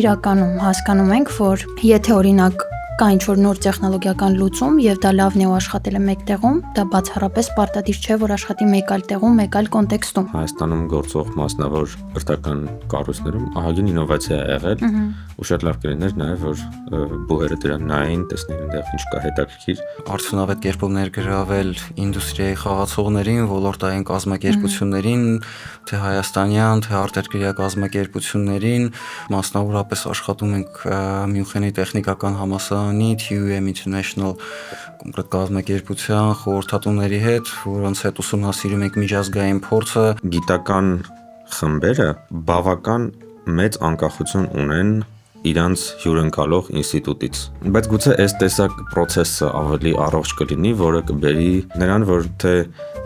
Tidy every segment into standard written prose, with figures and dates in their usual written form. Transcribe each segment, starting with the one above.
Իրականում հասկանում ենք, որ եթե օրինակ կա ինչ-որ նոր տեխնոլոգիական լուծում եւ դա լավն է ու աշխատել է մեկ տեղում, դա բացառապես պարտադիր չէ, որ աշխատի մեկ այլ տեղում, մեկ այլ կոնտեքստում։ Հայաստանում գործող մասնավոր կրթական կառույցներում ահագին ինովացիա է եղել ու շատ լավ կլիներ նաեւ որ բուհերը դրան նային, տեսնեն այնտեղ ինչ կա հետաքրքիր։ Արդյունավետ կերպով ներգրավել ինդուստրիայի խաղացողներին, ոլորտային կազմակերպություններին, թե հայաստանյան, թե արտերկրյա կազմակերպություններին, մասնավորապես աշխատում ենք Մյունխենի տեխնիկական համալսարանի TUM International կոնկրետ կազմակերպության խորհրդատուների հետ, որոնց հետ ուսումնասիրում ենք միջազգային փորձը։ Գիտական խմբերը բավական մեծ անկախություն ունեն իրանց հյուրընկալող ինստիտուտից, բայց գուցե այս տեսակ process-ը ավելի առողջ կլինի, որը կբերի նրան, որ թե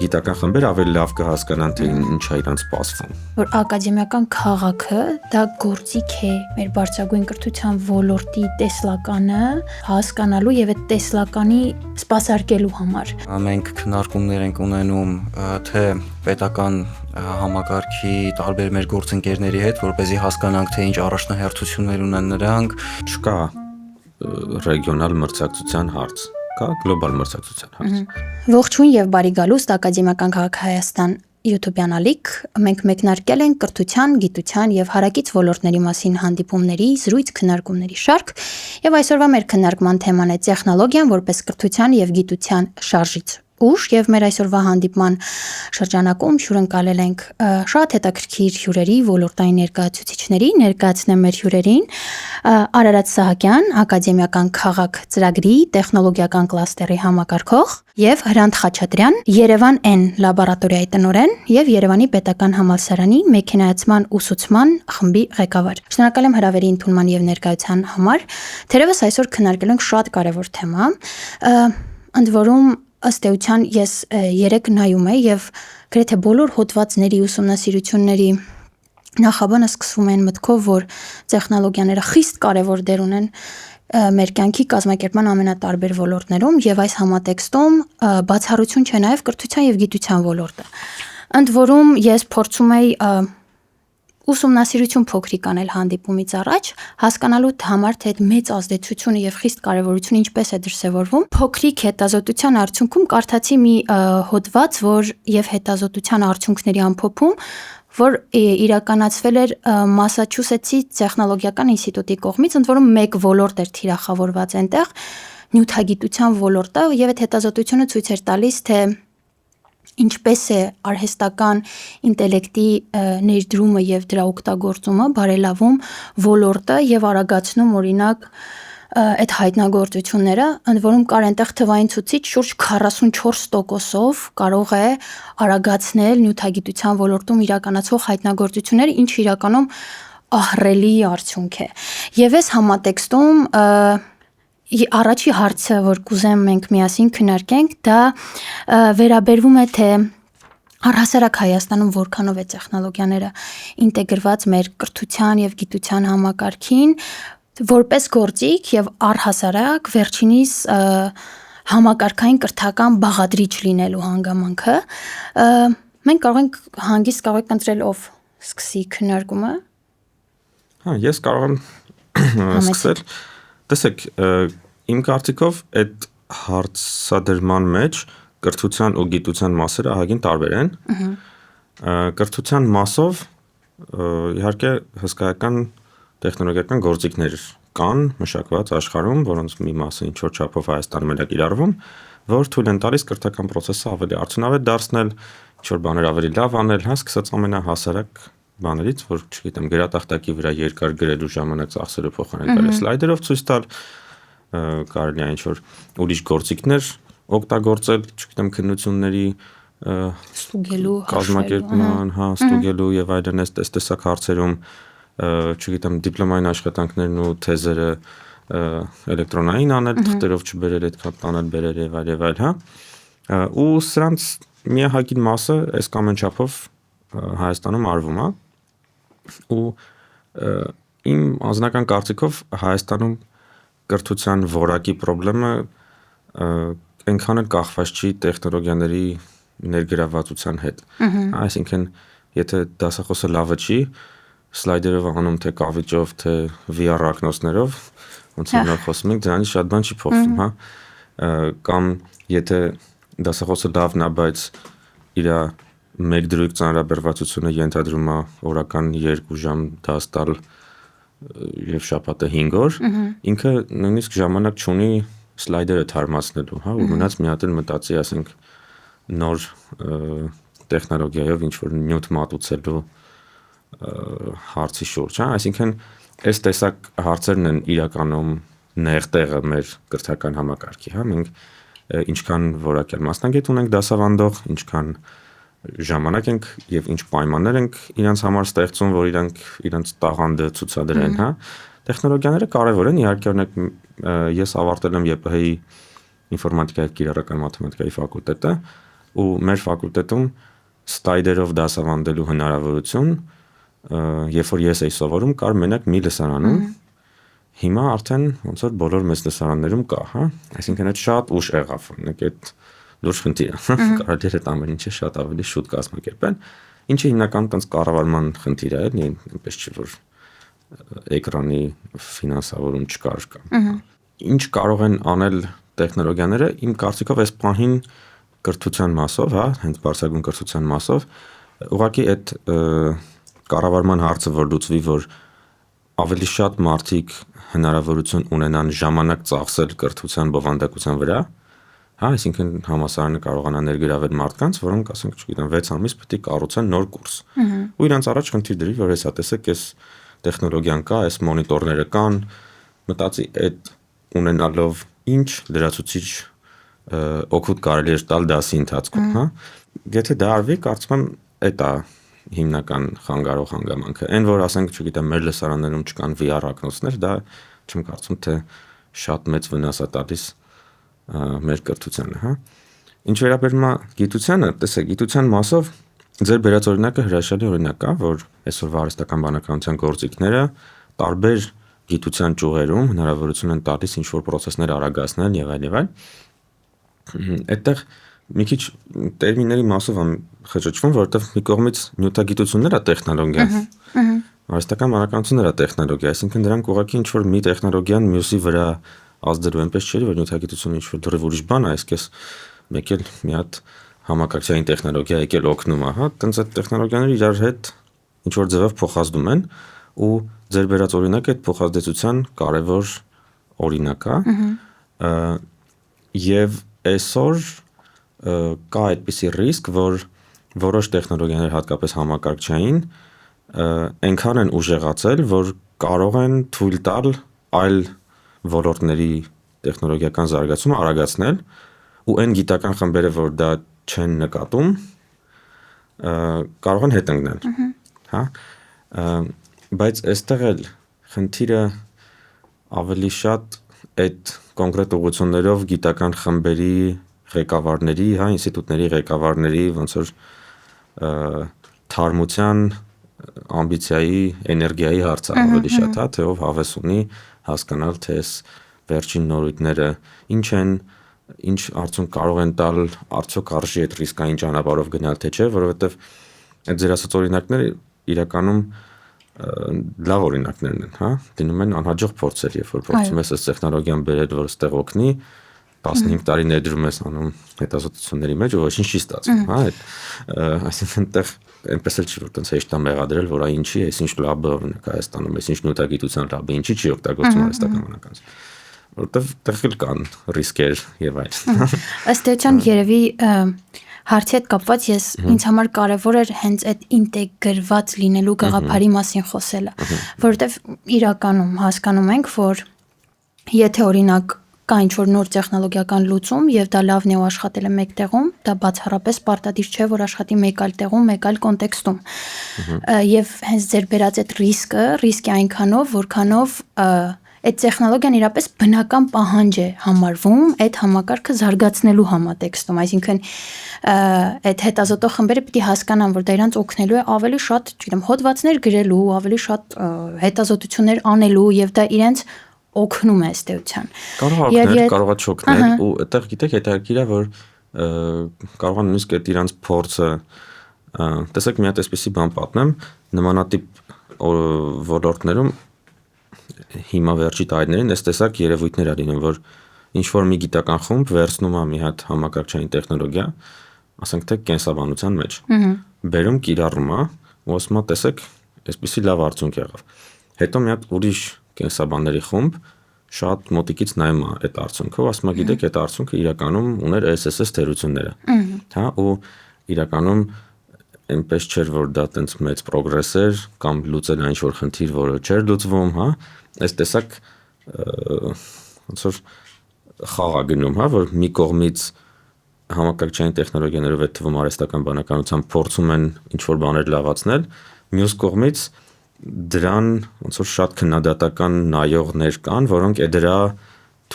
գիտական խմբերը ավելի լավ կհասկանան թե ինչ է իրանց սպասվում։ Որ ակադեմիական քաղաքը դա գործիք է մեր բարձրագույն կրթության ոլորտի տեսլականը հասկանալու եւ այդ տեսլականի սպասարկելու համար։ Մենք քննարկումներ ենք ունենում թե պետական համակարգի տարբեր մեր գործընկերների հետ, որպեսզի հասկանանք թե ինչ առաջնահերթություններ ունեն նրանք։ Չկա ռեգիոնալ մրցակցության հարց, կա գլոբալ մրցակցության հարց։ Ողջույն եւ բարի գալուստ Ակադեմիական քաղաք Հայաստան YouTube-յան ալիք, մենք մեկնարկել ենք կրթության, գիտության եւ հարակից ոլորտների մասին հանդիպումների, զրույց քննարկումների շարք, եւ այսօրվա մեր քննարկման թեման է տեխնոլոգիան որպես կրթության եւ գիտության շարժիչ ուժ, եւ մեր այսօրվա հանդիպման շրջանակում հյուրընկալել ենք շատ հետաքրքիր հյուրերի, ոլորտային ներկայացուցիչների, ներկայացնեմ մեր հյուրերին Արարատ Սահակյան, Ակադեմիական քաղաք ծրագրի տեխնոլոգիական կլաստերի համակարգող, եւ Հրանտ Խաչատրյան, Երևան N լաբորատորիայի տնօրեն եւ Երևանի Պետական համալսարանի մեքենայացման ուսուցման խմբի ղեկավար։ Շնորհակալ եմ հրավերի ընդունման եւ ներկայության համար։ Թերևս այսօր քննարկել ենք շատ կարեւոր թեմա, ընդ որում ըստ էության ես երեք նայում եմ եւ գրեթե բոլոր հոդվածների ուսումնասիրությունների նախաբանը սկսվում են մտքով, որ տեխնոլոգիաները խիստ կարևոր դեր ունեն մեր կյանքի կազմակերպման ամենատարբեր ոլորտներում եւ այս համատեքստում բացառություն չէ նաեւ կրթության եւ գիտության ոլորտը։ Ընդ որում ես փորձում եի ուսումնասիրություն փոքրիկ անել հանդիպումից առաջ, հասկանալու համար թե այդ մեծ ազդեցությունը եւ խիստ կարեւորությունը ինչպես է դրսեւորվում։ Փոքրիկ հետազոտության արդյունքում կարդացի մի հոդված, որ եւ հետազոտության արդյունքների ամփոփում, որ իրականացվել էր Մասաչուսեթսի տեխնոլոգիական ինստիտուտի կողմից, ընդ որում մեկ ոլորտ էր թիրախավորված այնտեղ, նյութագիտության ոլորտը, եւ այդ հետազոտությունը ցույց էր տալիս, թե ինչպես է արհեստական ինտելեկտի ներդրումը եւ դրա օգտագործումը բարելավում ոլորտը եւ արագացնում օրինակ այդ հայտնագործությունները, ընդ որում կար այնտեղ թվային ցուցիչ շուրջ 44%-ով կարող է արագացնել նյութագիտության ոլորտում իրականացվող հայտնագործությունները, ինչը իրականում ահռելի արդյունք է։ Եվ այս համատեքստում առաջի հարցը, որ կուզեմ մենք միասին քննարկենք, դա վերաբերվում է թե առհասարակ Հայաստանում որքանով է տեխնոլոգիաները ինտեգրված մեր կրթության եւ գիտության համակարգին որպես գործիք եւ առհասարակ վերջինիս համակարգային կրթական բաղադրիչ լինելու հանգամանքը։ Մենք կարող ենք ընտրել ով սկսի քննարկումը։ Հա, ես կարող եմ սկսել։ Տեսեք, իմ կարծիքով այդ հարցադրման մեջ կրթության ու գիտության մասերը ահագին տարբեր են։ Կրթության մասով իհարկե հսկայական տեխնոլոգիական գործիքներ կան մշակված աշխարհում, որոնց մի մասը ինչ որ չափով Հայաստանում էլ է կիրառվում, որ թույլ են տալիս կրթական process-ը ավելի արդյունավետ դարձնել, ինչ որ բաներ ավելի լավ անել, հա, սկսած ամենահասարակ բաներից, որ չգիտեմ, գրատախտակի վրա երկար գրելու ժամանակ ծախսերը փոխանակել սլայդերով ցույց տալ, կարելի է ինչ-որ ուրիշ գործիքներ օգտագործել, չգիտեմ, քննությունների ստուգելու, կազմակերպման, հա, ստուգելու եւ այլն այս տեսակ հարցերում, չգիտեմ, դիպլոմային աշխատանքներն ու թեզերը էլեկտրոնային անել, թղթերով չբերել, այդքան տանել, բերել եւ այլ, հա։ Ու սրանց միահագին մասը այս կամ այն չափով Հայաստանում արվում է։ Ու իմ անձնական կարծիքով Հայաստանում կրթության որակի խնդրը այնքան էլ կախված չի տեխնոլոգիաների ներգրավվածության հետ։ Այսինքն, եթե դասախոսը լավը չի, սլայդերով անում, թե կավիճով, թե VR ակնոցներով, ոնց որ նա խոսում ենք, դրանից շատ բան չի փոխվում, հա։ Կամ եթե դասախոսը լավն է, բայց իր մեկ դրույթ ծանրաբեռվածությունը ենթադրում է օրական 2 ժամ դաս տալ եւ շաբաթը 5 օր, ինքը նույնիսկ ժամանակ չունի սլայդերը թարմացնելու, հա, ու մնաց մի հատ էլ մտածի, ասենք, նոր տեխնոլոգիայով ինչ որ նյութ մատուցելու հարցի շուրջ, հա, այսինքն այս տեսակ հարցերն են իրականում նեղ տեղը մեր կրթական համակարգի, հա, մենք ինչքան որակյալ մասնագետ ունենք դասավանդող, ինչքան ժամանակ ենք եւ ինչ պայմաններ ենք իրանց համար ստեղծում, որ իրանց տաղանդը ցուցադրեն, հա։ Տեխնոլոգիաները կարևոր են, իհարկե օրինակ ես ավարտել եմ ԵՊՀ-ի ինֆորմատիկայի եւ կիրառական մաթեմատիկայի ֆակուլտետը, ու մեր ֆակուլտետում սլայդերով դասավանդելու հնարավորություն, երբ որ ես էի սովորում, կար մենակ մի լսարանում, հիմա արդեն ոնց որ բոլոր մեծ լսարաններում կա, հա, այսինքն այդ շատ ուշ եղավ, օրինակ այդ լուրջ խնդիր է, կարելի է այդ ամեն ինչը շատ ավելի շուտ կազմակերպել, ինչը հիմնականում տենց կառավարման խնդիր է, այնպես չի որ էկրանի ֆինանսավորում չկար կամ։ Ինչ կարող են անել տեխնոլոգիաները, իմ կարծիքով այս պահին կրթության մասով, հա, հենց բարձրագույն կրթության մասով, ուղղակի այդ կառավարման հարցը որ լուծվի, որ ավելի շատ մարդիկ հնարավորություն ունենան ժամանակ ծախսել կրթության բովանդակության վրա, հա, այսինքն համալսարանը կարողանա ներգրավել մարդկանց, որոնք, ասենք, չգիտեմ, 6 ամիս պետք է կառուցեն նոր կուրս։ Ու իրանց առաջ խնդիր դրի, որ հեսա տեսեք, այս տեխնոլոգիան կա, այս մոնիտորները կան, մտածի այդ ունենալով ինչ լրացուցիչ օգուտ կարելի է տալ դասի ընթացքում, հա։ Եթե դա արվի, կարծում եմ, այդ է հիմնական խանգարող հանգամանքը։ Այն որ ասենք, չգիտեմ, մեր լսարաններում չկան VR ակնոցներ, դա չեմ կարծում, թե շատ մեծ վնաս է տալիս մեր կրթությանը, հա։ Ինչ վերաբերում է գիտությանը, տեսեք, գիտության մասով ձեր բերած օրինակը հրաշալի օրինակ է, որ այսօրվա արհեստական բանականության գործիքները տարբեր գիտության ճյուղերում հնարավորություն են տալիս ինչ-որ պրոցեսներ արագացնել եւ այլ եւ այլ։ Այդտեղ մի քիչ տերմինների մասով եմ խճճվում, որովհետեւ մի կողմից նյութագիտությունն է տեխնոլոգիա։ Արհեստական բանականությունն է տեխնոլոգիա, այսինքն դրանք ուղղակի ինչ-որ մի տեխնոլոգիան մյուսի վրա ազդելու այնպես չէ, որ նյութագիտությունը ինչ-որ դեռ ուրիշ բան է, այսպես մեկ էլ մի հատ համակարգչային տեխնոլոգիա եկել օգնում է, հա, տենց այդ տեխնոլոգիաները իրար հետ ինչ-որ ձևով փոխազդում են ու ձեր բերած օրինակը այդ փոխազդեցության կարևոր օրինակ է։ Եվ այսօր կա այդպիսի ռիսկ, որ որոշ տեխնոլոգիաներ, հատկապես համակարգչային, այնքան են ուժեղացել, որ կարող են թույլ տալ այլ ոլորտների տեխնոլոգիական զարգացումը արագացնել, ու այն գիտական խմբերը, որ դա չեն նկատում, կարող են հետ ընկնել, հա։ Բայց այստեղ էլ խնդիրը ավելի շատ այդ կոնկրետ ուղղություններով գիտական խմբերի ղեկավարների, հա, ինստիտուտների ղեկավարների ոնց որ թարմության, ամբիցիայի, էներգիայի հարցը ավելի շատ, հա, թե ով հավես ունի հասկանալ, թե այս վերջին նորույթները ինչ են, ինչ արդյունք կարող են տալ, արդյոք արժի այդ ռիսկային ճանապարհով գնալ, թե չէ, որովհետև այդ ձեր ասած օրինակները իրականում լավ օրինակներն են, հա, դնում են անհաջող փորձեր, երբ որ փորձում ես այս տեխնոլոգիան բերել, որ այստեղ օգնի, 15 տարի ներդրում ես անում հետազոտությունների մեջ, ու ոչինչ չի ստացվում, հա, այսինքն այդտեղ այնպես էլ չի որ տենց հեշտ է մեղադրել, որ ինչի, այսինչ լաբը օրինակ Հայաստանում, այսինչ նյութագիտության լաբը ինչի չի օգտագործում արհեստական բանականություն, որովհետև այդտեղ կան ռիսկեր եւ այլն։ Ըստ էության երևի հարցի հետ կապված ինձ համար կարևոր էր հենց այդ ինտեգրված լինելու գաղափարի մասին խոսելը, որովհետև իրականում հասկանում ենք, որ եթե օրինակ կա ինչ-որ նոր տեխնոլոգիական լուծում եւ դա լավն է ու աշխատել է մեկ տեղում, դա բացառապես պարտադիր չէ, որ աշխատի մեկ այլ տեղում, մեկ այլ կոնտեքստում։ Եվ հենց ձեր բերած այդ ռիսկի այնքանով, որքանով այդ տեխնոլոգիան իրապես բնական պահանջ է համարվում այդ համակարգը զարգացնելու համատեքստում, այսինքն այդ հետազոտող խմբերը պիտի հասկանան, որ դա իրանց օգնելու է ավելի շատ, չգիտեմ, հոդվածներ գրելու, ավելի շատ հետազոտություններ անելու եւ դա իրենց օգնում է ըստ էության։ Կարող է օգնել, կարող է չօգնել, ու այդտեղ գիտեք, հետաքրքիր է, որ կարող է նույնիսկ այդ իրանց փորձը, տեսեք մի հատ այսպեսի բան պատմեմ, նմանատիպ ոլորտներում հիմա վերջի տարիներին այս տեսակ երևույթներ ա լինում, որ ինչ որ մի գիտական խումբ վերցնում է մի հատ համակարգչային տեխնոլոգիա, ասենք թե կենսաբանության մեջ, բերում կիրառում է ու ասում է տեսեք, այսպեսի լավ արդյունք եղավ։ Հետո մի հատ ուրիշ կենսաբանների խումբ շատ մոտիկից նայում է այդ արդյունքը, ասում է գիտեք, այդ արդյունքը իրականում ուներ SSS թերությունները, հա, ու իրականում այնպես չէր, որ դա տենց մեծ պրոգրես էր կամ լուծել այն ինչ-որ խնդիր, որը չէր լուծվում, հա, այս տեսակ ոնց որ խաղ է գնում, հա, որ մի կողմից համակարգչային տեխնոլոգիաներով այդ թվում արհեստական բանականությամբ փորձում են ինչ-որ բաներ լավացնել, մյուս կողմից դրան ոնց որ շատ քննադատական նայողներ կան, որոնք դրա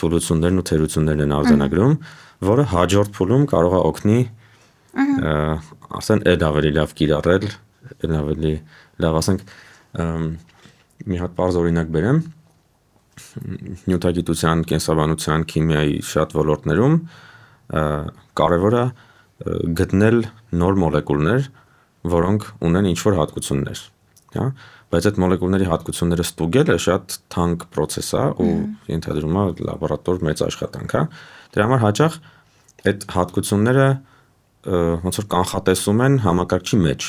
թուլություններն ու թերություններն են արձանագրում, որը հաջորդ փուլում կարող է օգնի ասեն այդ ավելի լավ կիրառել, այդ ավելի լավ, ասենք մի հատ բարձ օրինակ բերեմ, նյութագիտության, կենսաբանության, քիմիայի շատ ոլորտներում կարևոր է գտնել նոր մոլեկուլներ, որոնք ունեն ինչ-որ հատկություններ, հա, բայց այդ մոլեկուլների հատկությունները ստուգելը շատ թանկ process է ու ենթադրում է լաբորատոր մեծ աշխատանք, հա։ Դրա համար հաճախ այդ հատկությունները ոնց որ կանխատեսում են համակարգչի մեջ,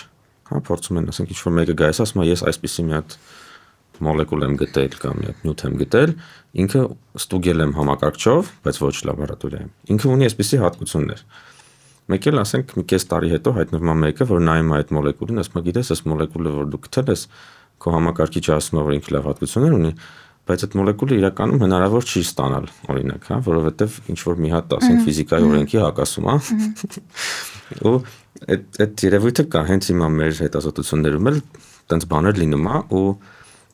հա, փորձում են, ասենք ինչ-որ մեկը գայս ասում է ես այսպեսի մի հատ մոլեկուլ եմ գտել կամ մի հատ նյութ եմ գտել, ինքը ստուգել եմ համակարգչով, բայց ոչ լաբորատորիայում։ Ինքը ունի այսպեսի հատկություններ։ Մեկ էլ ասենք մի կես տարի հետո հայտնվում է մեկը, որ նայում է այդ մոլեկուլին, ասում է գիտես, այս մոլեկուլը որ դու գտել ես, քո համակարգիչը ասում է, որ ինքը լավ հատկություններ ունի, բայց այդ մոլեկուլը իրականում հնարավոր չի ստանալ, օրինակ, հա, որովհետև ինչ որ մի հատ, ասենք, ֆիզիկայի օրենքի հակասում է։ Ու այդ երևույթը կա, հենց հիմա մեր հետազոտություններում էլ տենց բաներ լինում է ու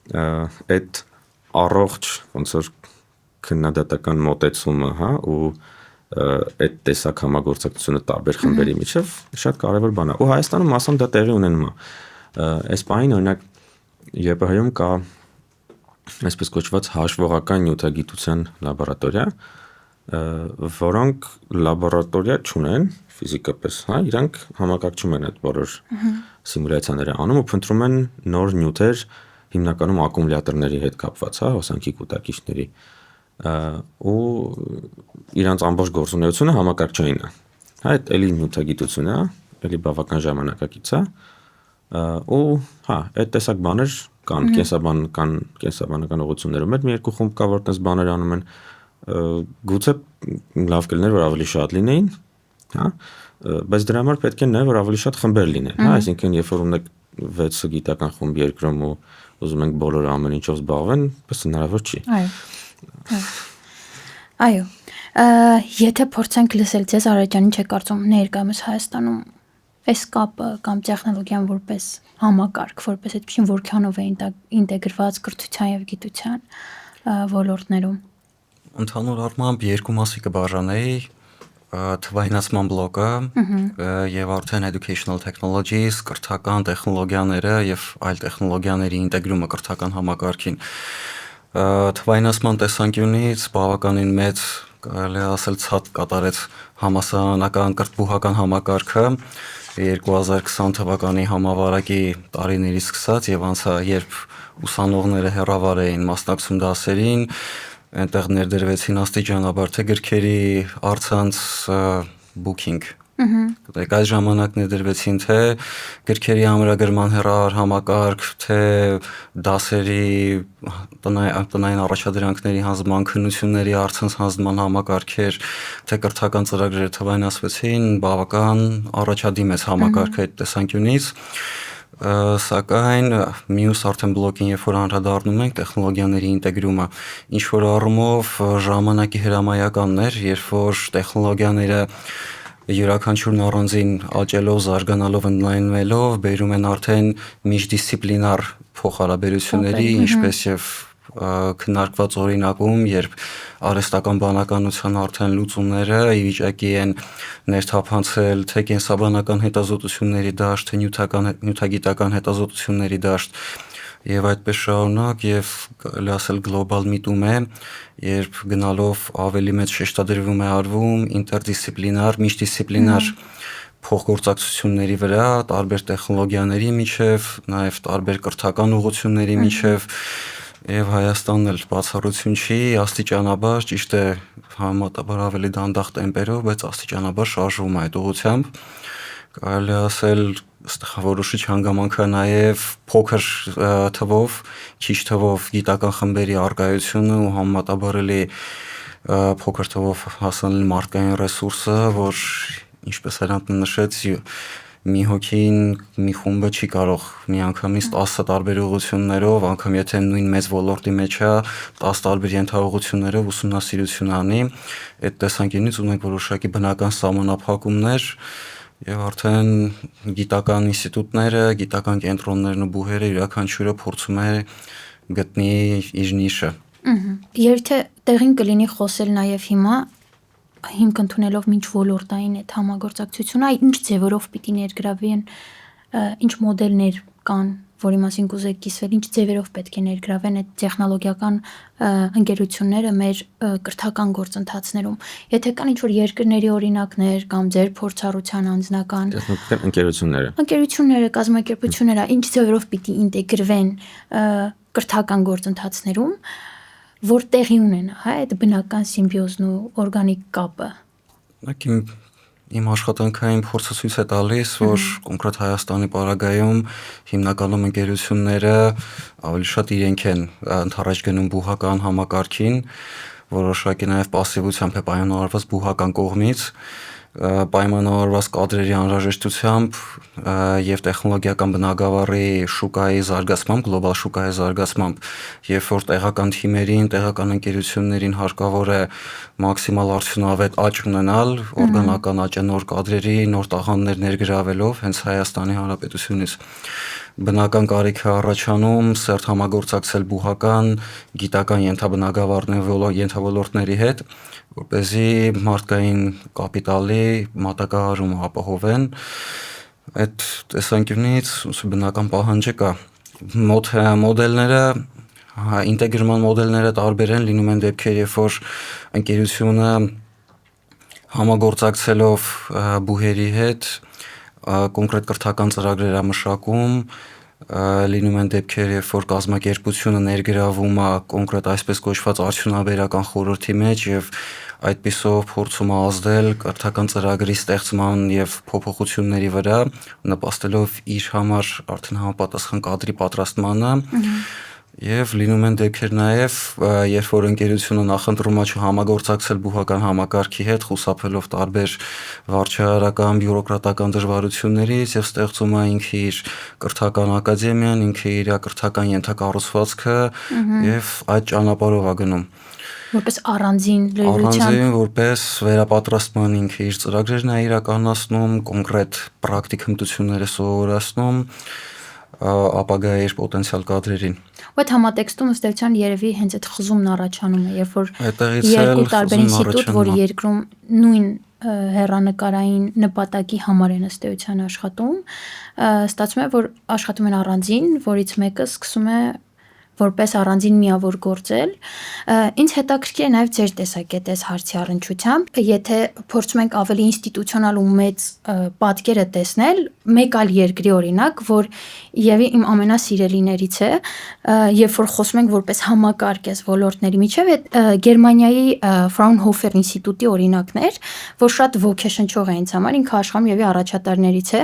այդ առողջ ոնց որ քննադատական մոտեցումը, հա, ու այդ տեսակ համագործակցությունը տարբեր խմբերի միջև շատ կարևոր բան է։ Ու Հայաստանում մասամբ դա տեղի ունենում է։ Այս բանին օրինակ ԵՊՀ-ում կա այսպես կոչված հաշվողական նյութագիտության լաբորատորիա, որոնք լաբորատորիա չունեն ֆիզիկապես, հա, իրանք համակարգչում են այդ բոլոր սիմուլյացիաները անում ու փնտրում են նոր նյութեր, հիմնականում ակումուլյատորների հետ կապված, հա, հոսանքի կուտակիչների, ու իրանց ամբողջ գործունեությունը համակարգչային է, հա, այդ էլի նյութագիտություն է, էլի բավական ժամանակակից է, ու հա, այդ տեսակ բաներ կան կենսաբանական ուղղություններում էլ մի երկու խումբ կա, որ տես բաներ անում են, գուցե լավ կլիներ, որ ավելի շատ լինեին, հա, բայց դրա համար պետք է նաև որ ավելի շատ խմբեր լինեն, հա, այսինքն երբ որ ունեք 6 գիտական խումբ երկրում ու ուզում ենք բոլորը ամեն ինչով զբաղվեն, պես հնարավոր չի։ Այո, եթե փորձենք լսել ձեզ, Արաջան, ինչ է կարծում ներկայումս Հայաստանում այս կապը կամ տեխնոլոգիան որպես համակարգ, որպես այդպեսին որքանով է ինտեգրված կրթության եւ գիտության ոլորտներում։ Ընդհանուր առմամբ երկու մասի կբաժանեի, թվայնացման բլոկը եւ արդեն educational technologies, կրթական տեխնոլոգիաները եւ այլ տեխնոլոգիաների ինտեգրումը կրթական համակարգին։ Թվայնացման տեսանկյունից բավականին մեծ, կարելի է ասել, ցած կատարեց համասարանական կրթբուհական համակարգը 2020 թվականի համավարակի տարիներից սկսած եւ անցա, երբ ուսանողները հեռավար էին մասնակցում դասերին, այնտեղ ներդրվեցին աստիճանաբար թե գրքերի առցանց booking Դեք այս ժամանակ ներդրվեցին թե գրքերի ամրագրման հեռահար համակարգ, թե դասերի տնային առաջադրանքների հանձնման քննությունների առցանց հանձնման համակարգեր, թե կրթական ծրագրերը թվայնացվեցին, բավական առաջադեմ է համակարգը այդ տեսանկյունից, սակայն մյուս արդեն բլոկին երբ որ անդրադառնում ենք տեխնոլոգիաների ինտեգրումը, ինչ որ առումով ժամանակի հրամայականն էր, երբ որ տեխնոլոգիաները յուրաքանչյուրն առանձին աճելով, զարգանալով, ընդլայնվելով, բերում են արդեն միջդիսցիպլինար փոխհարաբերությունների, ինչպես եւ քննարկված օրինակում, երբ արհեստական բանականության արդեն լուծումները ի վիճակի են ներթափանցել թե կենսաբանական հետազոտությունների դաշտ, թե նյութագիտական հետազոտությունների դաշտ եւ այդպես շարունակ եւ կարելի ասել գլոբալ միտում է, երբ գնալով ավելի մեծ շեշտադրվում է արվում ինտերդիսցիպլինար, միջդիսցիպլինար փոխգործակցությունների վրա, տարբեր տեխնոլոգիաների միջև, նաև տարբեր կրթական ուղղությունների միջև եւ Հայաստանն էլ բացառություն չի, աստիճանաբար, ճիշտ է, համեմատաբար ավելի դանդաղ տեմպերով, բայց աստիճանաբար շարժվում է այդ ուղղությամբ։ Կարելի է ասել, որոշիչ հանգամանք է նաև փոքր թվով, քիչ թվով գիտական խմբերի առկայությունը ու համեմատաբար էլի փոքր թվով հասանելի մարդկային ռեսուրսը, որ ինչպես Հրանտը նշեց, մի հոգին, մի խումբը չի կարող միանգամից 10 տարբեր ուղղություններով, անգամ եթե նույն մեծ ոլորտի մեջ է, 10 տարբեր ենթաուղղություններով ուսումնասիրություն անի, այդ տեսանկյունից ունենք որոշակի բնական սահմանափակումներ եւ արդեն գիտական ինստիտուտները, գիտական կենտրոններն ու բուհերը յուրաքանչյուրը փորձում է գտնի իր նիշը։ Եթե տեղին կլինի խոսել նաև հիմա հիմք ընդունելով ինչ ոլորտային այդ համագործակցությունը, ինչ ձևերով պիտի ներգրավեն, ինչ մոդելներ կան, որի մասին կուզեք կիսվել, ինչ ձևերով պետք է ներգրավեն այդ տեխնոլոգիական ընկերությունները մեր կրթական գործընթացներում։ Եթե կան ինչ-որ երկրների օրինակներ կամ ձեր փորձառության անձնական ընկերությունները, կազմակերպությունները, ինչ ձևերով պիտի ինտեգրվեն կրթական գործընթացներում, որ տեղի ունենա, հա, այդ բնական սիմբիոզն ու օրգանիկ կապը։ Իմ աշխատանքային փորձը ցույց է տալիս, որ կոնկրետ Հայաստանի պարագայում հիմնականում ընկերությունները ավելի շատ իրենք են ընդառաջ գնում բուհական համակարգին, որոշակի նաև պասիվությամբ է պայմանավորված բուհական կողմից, պայմանավորված կադրերի անհրաժեշտությամբ եւ տեխնոլոգիական բնագավառի շուկայի զարգացմամբ, գլոբալ շուկայի զարգացմամբ, երբ որ տեղական թիմերին, տեղական ընկերություններին հարկավոր է մաքսիմալ արդյունավետ աճ ունենալ, օրգանական աճը նոր կադրերի, նոր տաղանդներ ներգրավելով հենց Հայաստանի Հանրապետությունից, բնական կարիք է առաջանում սերտ համագործակցել բուհական, գիտական ենթաբնագավառների հետ, որպեսզի մարդկային կապիտալի մատակարարումը ապահովեն։ Այդ տեսանկյունից բնական պահանջը կա։ Մոդելները, ինտեգրման մոդելները տարբեր են, լինում են դեպքեր, երբ որ ընկերությունը համագործակցելով բուհերի հետ կոնկրետ կրթական ծրագրեր է մշակում, լինում են դեպքեր, երբ որ կազմակերպությունը ներգրավում է կոնկրետ այսպես կոչված արդյունաբերական խորհրդի մեջ եւ այդպիսով փորձում է ազդել կրթական ծրագրի ստեղծման եւ փոփոխությունների վրա, նպաստելով իր համար արդեն համապատասխան կադրի պատրաստմանը։ Եվ լինում են դեպքեր նաև, երբ որ ընկերությունը նախընտրում է չհամագործակցել բուհական համակարգի հետ, խուսափելով տարբեր վարչահարական, բյուրոկրատական դժվարություններից եւ ստեղծում է ինքը իր կրթական ակադեմիան, ինքը իր կրթական ենթակառուցվածքը եւ այդ ճանապարհով է գնում։ Որպես առանձին լրիվությամբ, որպես վերապատրաստման ինքը իր ծրագրերն է իրականացնում, կոնկրետ պրակտիկ հմտությունները սովորացնում ապագայի իր պոտենցիալ կադրերին։ Այդ համատեքստում ըստ էության երևի հենց այդ խզումն առաջանում է, երբ որ երկու տարբեր ինստիտուտ, որ երկրում նույն հեռանկարային նպատակի համար են ըստ էության աշխատում, ստացվում է, որ աշխատում են առանձին, որից մեկը սկսում է որպես առանձին միավոր գործել։ Ինձ հետաքրքիր է նաև ձեր տեսակետը այս հարցի առնչությամբ, եթե փորձում ենք ավելի ինստիտուցիոնալ ու մեծ պատկերը տեսնել, մեկ այլ երկրի օրինակ, որ եւի իմ ամենասիրելիներից է, երբ որ խոսում ենք որպես համակարգ այս ոլորտների միջև, այդ Գերմանիայի Fraunhofer ինստիտուտի օրինակներ, որ շատ ոգեշնչող է ինձ համար, ինքը աշխարհում եւի առաջատարներից է,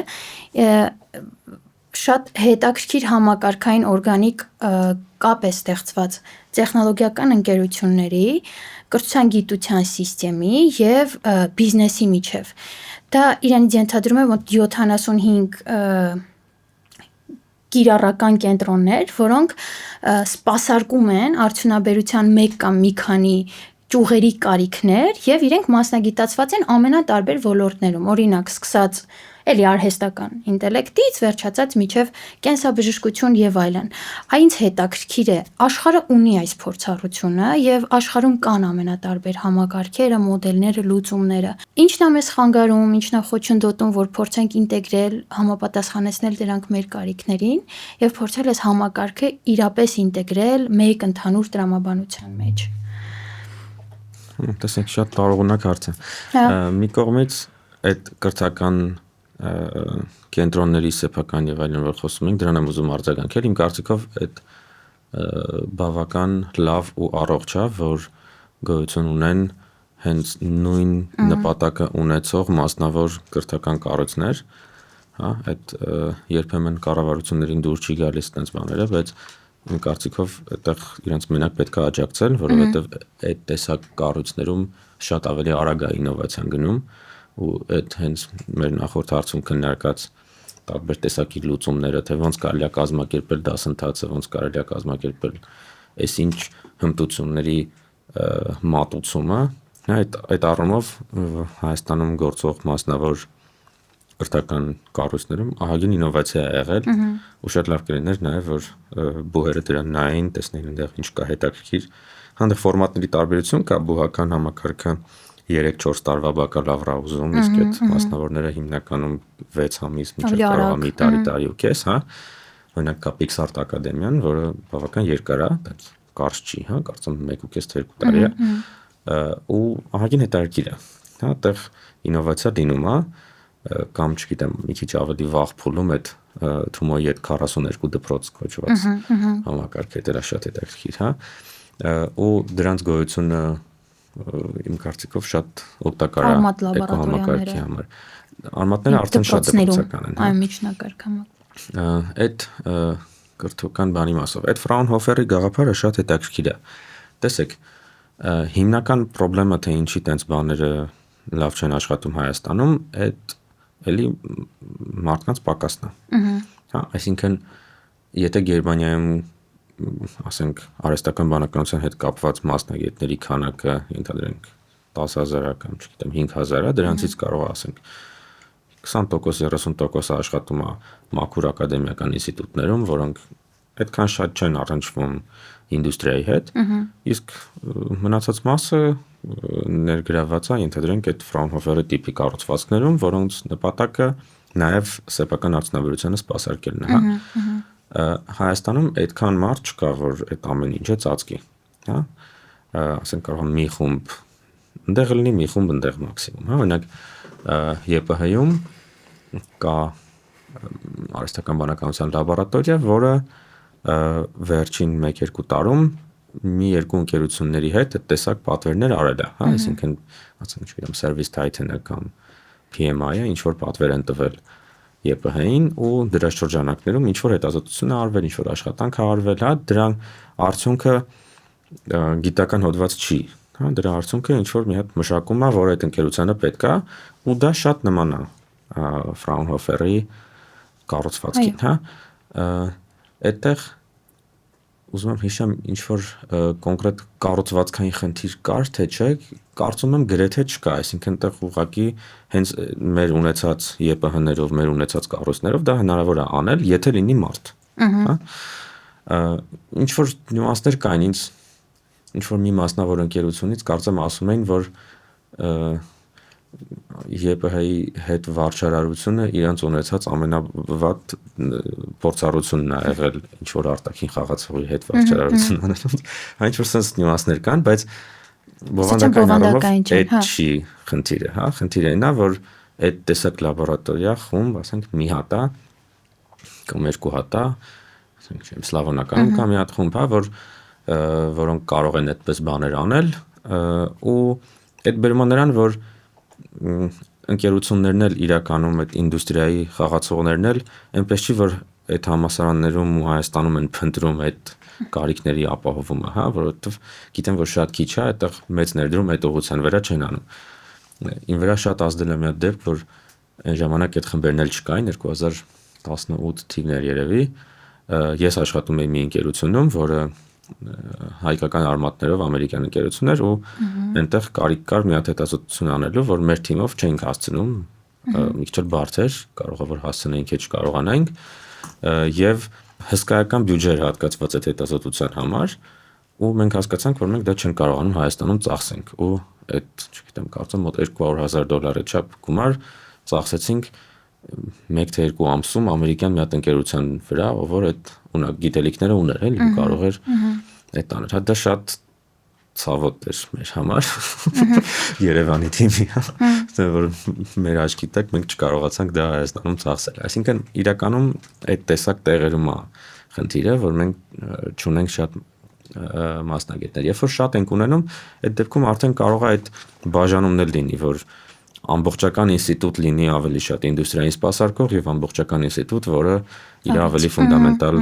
շատ հետաքրքիր համակարգային օրգանիկ կապ է ստեղծված տեխնոլոգիական ընկերությունների, կրթության գիտության սիստեմի եւ բիզնեսի միջև։ Դա իրենից ենթադրում է մոտ 75 կիրառական կենտրոններ, որոնք սպասարկում են արդյունաբերության մեկ կամ մի քանի ճյուղերի կարիքներ եւ իրենք մասնագիտացված են ամենատարբեր ոլորտներում, օրինակ սկսած էլի արհեստական ինտելեկտից վերջացած միջև կենսաբժշկություն եւ այլն։ Այնց հետաքրքիր է, աշխարհը ունի այս փորձառությունը եւ աշխարհում կան ամենատարբեր համակարգերը, մոդելները, լուծումները։ Ինչն է մեզ խանգարում, ինչն է խոչընդոտում, որ փորձենք ինտեգրել, համապատասխանեցնել դրանք մեր կարիքներին եւ փորձել այս համակարգը իրապես ինտեգրել մեկ ընդհանուր տրամաբանության մեջ։ Տեսեք, շատ տարողունակ հարց է։ Մի կողմից այդ կրթական կենտրոնների սեփական եւ այլն որ խոսում ենք, դրան եմ ուզում արձագանքել։ Իմ կարծիքով այդ բավական լավ ու առողջ է, որ գոյություն ունեն հենց նույն նպատակը ունեցող մասնավոր կրթական կառույցներ, հա, այդ երբեմն կառավարություններին դուր չի գալիս այդպես բաները, բայց իմ կարծիքով այդտեղ իրենց մենակ պետք է աջակցել, որովհետեւ այդ տեսակ կառույցներում շատ ավելի արագ է ինովացիան գնում ու այդ հենց մեր նախորդ հարցում քննարկած տարբեր տեսակի լուծումները, թե ոնց կարելի է կազմակերպել դասընթացը, ոնց կարելի է կազմակերպել այսինչ հմտությունների մատուցումը, այդ առումով Հայաստանում գործող մասնավոր կրթական կառույցներում ահագին ինովացիա է եղել ու շատ լավ կլիներ նաև որ բուհերը դրան նայեն, տեսնեն այնտեղ ինչ կա հետաքրքիր, հանդեպ ֆորմատների տարբերություն կա, բուհական համակարգը 3-4 տարվա բակալավրա ուզում, իսկ այդ մասնավորները հիմնականում 6 ամիս մինչև կարող է մի տարի ու կես, հա, օրինակ կա Pixart Ակադեմիան, որը բավական երկար է, բայց կարճ չի, հա, կարծում 1.5-2 տարի է, ու ահագին հետաքրքիր է, հա, այդտեղ ինովացիա լինում է, կամ չգիտեմ, մի քիչ ավելի վաղ փուլում այդ Թումոյի այդ 42 դպրոց կոչված համակարգը դրա շատ հետաքրքիր, հա, ու դրանց գոյությունը իմ կարծիքով շատ օգտակար է էկոհամակարգի համար։ Արմատները արդեն շատ դպրոցական են, այո, միջնակարգ համակարգ։ Այդ կրթական բանի մասով, այդ Ֆրաունհոֆերի գաղափարը շատ հետաքրքիր է։ Տեսեք, հիմնական խնդրեմը թե ինչի տենց բաները լավ չեն աշխատում Հայաստանում, այդ էլի մարդկանց պակասն է։ Հա, այսինքն եթե Գերմանիայում ասենք արհեստական բանականության հետ կապված մասնագետների քանակը ենթադրենք 10,000 կամ չգիտեմ 5,000, դրանցից կարող է ասենք 20%-30% աշխատում է մաքուր ակադեմիական ինստիտուտներում, որոնք այդքան շատ չեն առնչվում ինդուստրիայի հետ, իսկ մնացած մասը ներգրավված է ենթադրենք այդ Ֆրաունհոֆերի տիպի կառուցվածքներում, որոնց նպատակը նաև սեփական արդյունաբերությանը սպասարկելն է, հա։ Հայաստանում այդքան մարդ չկա, որ այդ ամեն ինչը ծածկի, հա։ Ասենք կարող է մի խումբ այնտեղ լինի, մի խումբ այնտեղ մաքսիմում, հա, օրինակ ԵՊՀ-ում կա արհեստական բանականության լաբորատորիա, որը վերջին 1-2 տարում մի երկու ընկերությունների հետ այդ տեսակ պատվերներ արել է, հա, այսինքն ասենք չգիտեմ Service Titan-ը կամ PMI-ը ինչ որ պատվեր են տվել ԵՊՀ-ին ու դրա շրջանակներում ինչ որ հետազոտություն է արվել, ինչ որ աշխատանք է արվել, հա, դրան արդյունքը գիտական հոդված չի, հա, դրա արդյունքը ինչ որ մի հատ մշակում է, որ այդ ընկերությանը պետք է ու դա շատ նման է Ֆրաունհոֆերի կառուցվածքին, հա, այդտեղ ուզում եմ հիշեմ ինչ որ կոնկրետ կառուցվածքային խնդիր կար, թե չէ, կարծում եմ գրեթե չկա, այսինքն այդտեղ ուղղակի հենց մեր ունեցած ԵՊՀ-ներով, մեր ունեցած կառույցներով դա հնարավոր է անել, եթե լինի մարդ, հա։ Ինչ որ նյուանսներ կային, ինձ ինչ որ մի մասնավոր ընկերությունից կարծեմ ասում էին, որ ԵՊՀ-ի հետ վարչարարությունը իրենց ունեցած ամենավատ փորձառությունն է եղել ինչ որ արտաքին խաղացողի հետ վարչարարություն անելուց, ինչ որ sense նյուանսներ կան, բայց բովանդակային առումով այդ չի խնդիրը, հա, խնդիրը այն է, որ այդ տեսակ լաբորատորիա խումբ, ասենք մի հատ է կամ երկու հատ է, ասենք չեմ սլավոնականում կամ մի հատ խումբ է, որոնք կարող են այդպես բաներ անել ու այդ բերում է նրան, որ ընկերություններն էլ իրականում այդ ինդուստրիայի խաղացողներն էլ այնպես չի որ այդ համասարաններում ու Հայաստանում են փնտրում այդ կարիքների ապահովումը, հա, որովհետև գիտեմ որ շատ քիչ է, այդտեղ մեծ ներդրում այդ ուղղության վրա չեն անում։ Ին վրա շատ ազդել է մի հատ դեպք, որ այն ժամանակ այդ խմբերն էլ չկային 2018 թիվներ երևի, ես աշխատում էի մի ընկերությունում, որը հայկական արմատներով ամերիկյան ընկերություն էր ու այնտեղ կարիք կար մի հատ հետազոտություն անելու, որ մեր թիմով չենք հասցնում, մի քիչ բարձր, կարող է որ հասցնեինք, չէ չկարողանայինք, եւ հսկայական բյուջե էր հատկացված այդ հետազոտության համար ու մենք հասկացանք, որ մենք դա չենք կարողանում Հայաստանում ծախսենք ու այդ, չգիտեմ, կարծեմ մոտ $200,000 չափ գումար ծախսեցինք 1 թե 2 ամսում ամերիկյան մի հատ ընկերության վրա, ով որ այդ գիտելիքները ուներ, էլի կարող էր այդ անել։ Դա շատ ցավոտ էր մեր համար Երևանի թիմի, որ մեր աչքի տակ մենք չկարողացանք դա Հայաստանում ծախսել։ Այսինքն իրականում այդ տեսակ տեղերում է խնդիրը, որ մենք չունենք շատ մասնագետներ։ Երբ որ շատ ենք ունենում, այդ դեպքում արդեն կարող է այդ բաժանումն էլ լինի, որ ամբողջական ինստիտուտ լինի ավելի շատ ինդուստրիային սպասարկող եւ ամբողջական ինստիտուտ, որը իր ավելի ֆունդամենտալ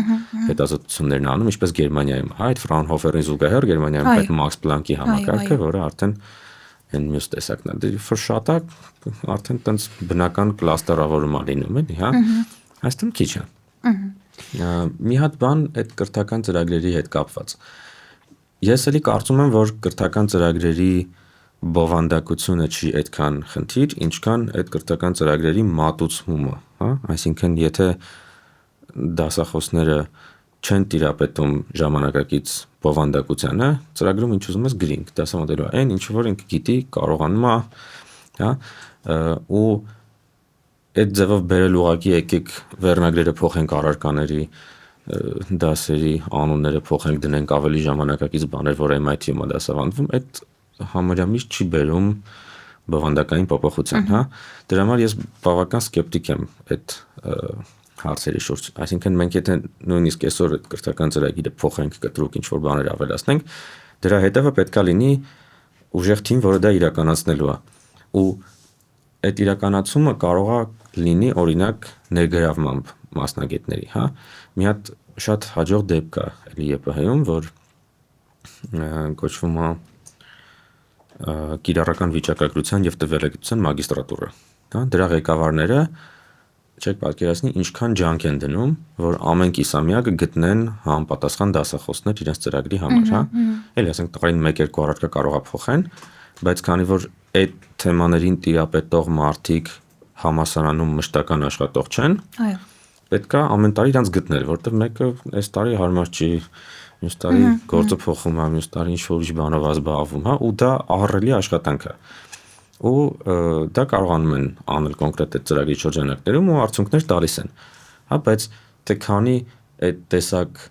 հետազոտություններն անում, ինչպես Գերմանիայում, այդ Ֆրաունհոֆերի զուգահեռ Գերմանիայում այդ Մաքս Պլանկի համակարգը, որը արդեն այն մյուս տեսակն է։ Դե շատ արդեն տենց բնական կլաստերավորում է լինում, էլի, հա։ Այստեղ քիչ է։ Մի հատ բան այդ կրթական ծրագրերի հետ կապված։ Ես էլի կարծում եմ, որ կրթական ծրագրերի բովանդակությունը չի այդքան խնդիր, ինչքան այդ կրթական ծրագրերի մատուցումը, հա, այսինքն եթե դասախոսները չեն տիրապետում ժամանակակից բովանդակությանը, ծրագրում ինչ ուզում ես գրինք, դասավանդելու այն, ինչ որ ինքը գիտի, կարողանում է, հա, ու այդ ձևով բերել ուղղակի եկեք վերնագրերը փոխենք առարկաների դասերի անունները փոխենք դնենք ավելի ժամանակակից բաներ, որ MIT-ում է դասավանդվում, այդ համարյա միշտ չի բերում բովանդակային փոփոխության, հա։ Դրա համար ես բավական սկեպտիկ եմ այդ հարցերի շուրջ։ Այսինքն մենք եթե նույնիսկ այսօր այդ կրթական ծրագիրը փոխենք, կտրուկ ինչ որ բաներ ավելացնենք, դրա հետևը պետքա լինի ուժեղ թիմ, որը դա իրականացնելու է։ Ու այդ իրականացումը կարող է լինի օրինակ ներգրավմամբ մասնագետների, հա։ Մի հատ շատ հաջող դեպք կա էլի ԵՊՀ-ում, որ կոչվում է կիրառական վիճակագրության եւ տվյալագիտության մագիստրատուրա, հա, դրա ղեկավարները չեք պատկերացնի ինչքան ջանք են դնում, որ ամեն կիսամյակ գտնեն համապատասխան դասախոսներ իրենց ծրագրի համար, հա։ Էլի ասենք տղային 1-2 առարկա կարող է փոխեն, բայց քանի որ այդ թեմաներին տիրապետող մարդիկ համասարանում մշտական աշխատող չեն, այո, պետքա ամեն տարի իրանց գտնել, որտեղ մեկը այս տարի հարմար չի, մյուս տարի գործը փոխում է, մյուս տարի ինչ-որ ուրիշ բանով զբաղվում, հա, ու դա ահռելի աշխատանք է։ Ու դա կարողանում են անել կոնկրետ այդ ծրագրի շրջանակներում ու արդյունքներ տալիս են։ Հա, բայց թե քանի այդ տեսակ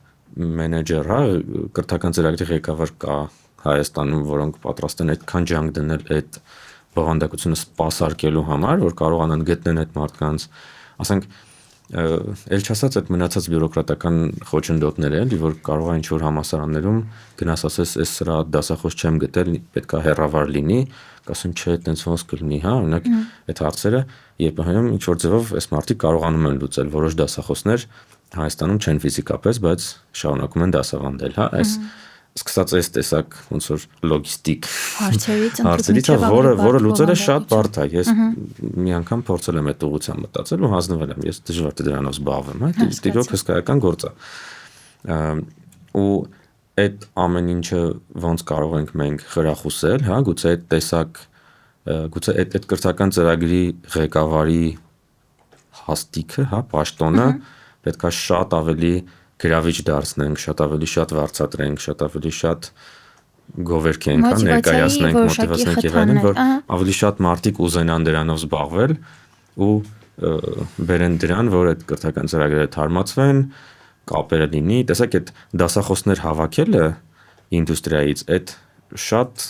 մենեջեր, հա, կրթական ծրագրի ղեկավար կա Հայաստանում, որոնք պատրաստ են այդքան ջանք դնել այդ բովանդակությունը սպասարկելու համար, որ կարողանան գտնեն այդ մարդկանց, ասենք էլ չասած այդ մնացած բյուրոկրատական խոչընդոտները, էլի որ կարող է ինչ-որ համասարաններում գնաս ասես, այս սրա դասախոս չեմ գտել, պետքա հեռավար լինի, կասեն չէ, այտենց ոնց կլինի, հա, օրինակ այդ հարցերը ԵՊՀ-ում ինչ-որ ձևով այս մարդիկ կարողանում են լուծել, որոշ դասախոսներ Հայաստանում չեն ֆիզիկապես, բայց շարունակում են դասավանդել, հա, այս սկսած այս տեսակ ոնց որ լոգիստիկ հարցերից, որը լուծելը շատ բարդ է։ Ես մի անգամ փորձել եմ այդ ուղղությամբ մտածել ու հանձնվել եմ։ Ես դժվար թե դրանով զբաղվեմ, հա, դիրոք հսկայական գործ է։ Ու այդ ամեն ինչը ոնց կարող ենք մենք խրախուսել, հա, գուցե այդ տեսակ, գուցե այդ կրթական ծրագրի ղեկավարի հաստիքը, հա, պաշտոնը պետքա շատ ավելի գրավիչ դարձնենք, շատ ավելի շատ վարձատրենք, շատ ավելի շատ գովերքենք, ներկայացնենք, մոտիվացնենք եւ այլն, որ ավելի շատ մարդիկ ուզենան դրանով զբաղվել ու բերեն դրան, որ այդ կրթական ծրագրերը թարմացվեն, կապերը լինի, տեսեք այդ դասախոսներ հավաքելը ինդուստրիայից այդ շատ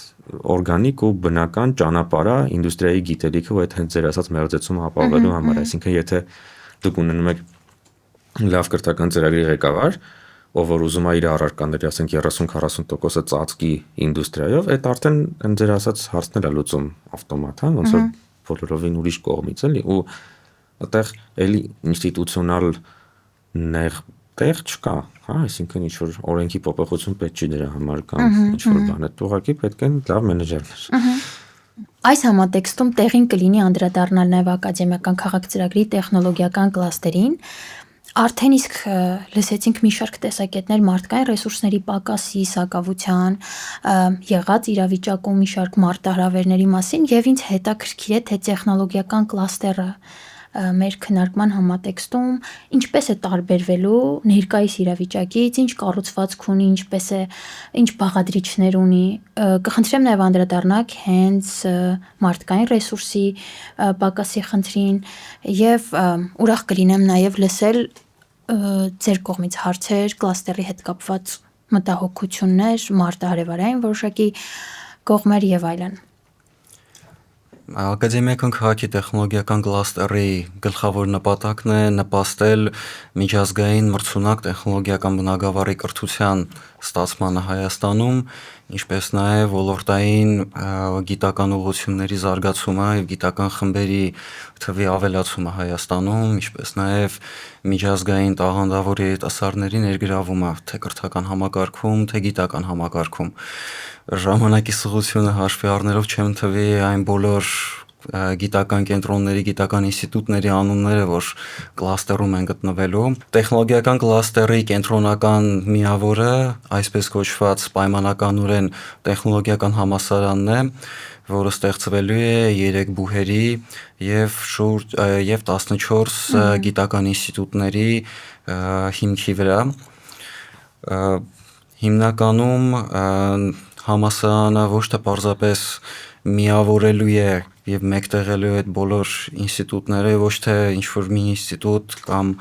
օրգանիկ ու բնական ճանապարհ է ինդուստրիայի գիտելիքը ու այդ հենց ձեր ասած մերձեցումը ապահովելու համար, այսինքն եթե դուք ունենում եք լավ կրթական ծրագրի ղեկավար, ով որ ուզում է իր առարկաների, ասենք 30-40%-ը ծածկի ինդուստրիայով, այդ արդեն ձեր ասած հարցներ է լուծում ավտոմատ, հա, ոնց որ բոլորովին ուրիշ կողմից էլի, ու այդտեղ էլի ինստիտուցիոնալ նեղ տեղ չկա, հա, այսինքն ինչ որ օրենքի փոփոխություն պետք չի դրա համար կամ ինչ որ բան, այդ ուղղակի պետք են լավ մենեջերներ։ Այս համատեքստում տեղին կլինի անդրադառնալ նաև ակադեմիական քաղաքծրագրի տեխնոլոգիական կլաստերին։ Արդեն իսկ լսեցինք մի շարք տեսակետներ մարդկային ռեսուրսների պակասի, սակավության, եղած իրավիճակում մի շարք մարտահրավերների մասին եւ ինձ հետաքրքիր է թե տեխնոլոգիական կլաստերը մեր քննարկման համատեքստում ինչպես է տարբերվելու ներկայիս իրավիճակից, ինչ կառուցվածք ունի, ինչ բաղադրիչներ ունի։ Կխնդրեմ նաև անդրադառնալ հենց մարդկային ռեսուրսի պակասի խնդրին եւ ուրախ կլինեմ նաև լսել ձեր կողմից հարցեր կլաստերի հետ կապված մտահոգություններ, մարտահրավերային որոշակի կողմեր եւ այլն։ Ակադեմիական քաղաքի տեխնոլոգիական կլաստերի գլխավոր նպատակն է նպաստել միջազգային մրցունակ տեխնոլոգիական բնագավառի կրթության ստացմանը Հայաստանում, ինչպես նաև ոլորտային գիտական ուղղությունների զարգացումը եւ գիտական խմբերի թվի ավելացումը Հայաստանում, ինչպես նաև միջազգային տաղանդավոր երիտասարդների ներգրավումը թե կրթական համակարգում, թե գիտական համակարգում։ Ժամանակի սղությունը հաշվի առնելով չեմ թվի այն բոլոր գիտական կենտրոնների, գիտական ինստիտուտների անունները, որ կլաստերում են գտնվելու։ Տեխնոլոգիական կլաստերի կենտրոնական միավորը, այսպես կոչված պայմանականորեն տեխնոլոգիական համալսարանն է, որը ստեղծվելու է 3 բուհերի եւ 14 գիտական ինստիտուտների հիմքի վրա։ Հիմնականում համալսարանը ոչ թե պարզապես միավորելու է եւ մեկտեղելու այդ բոլոր ինստիտուտները, ոչ թե ինչ-որ մի ինստիտուտ կամ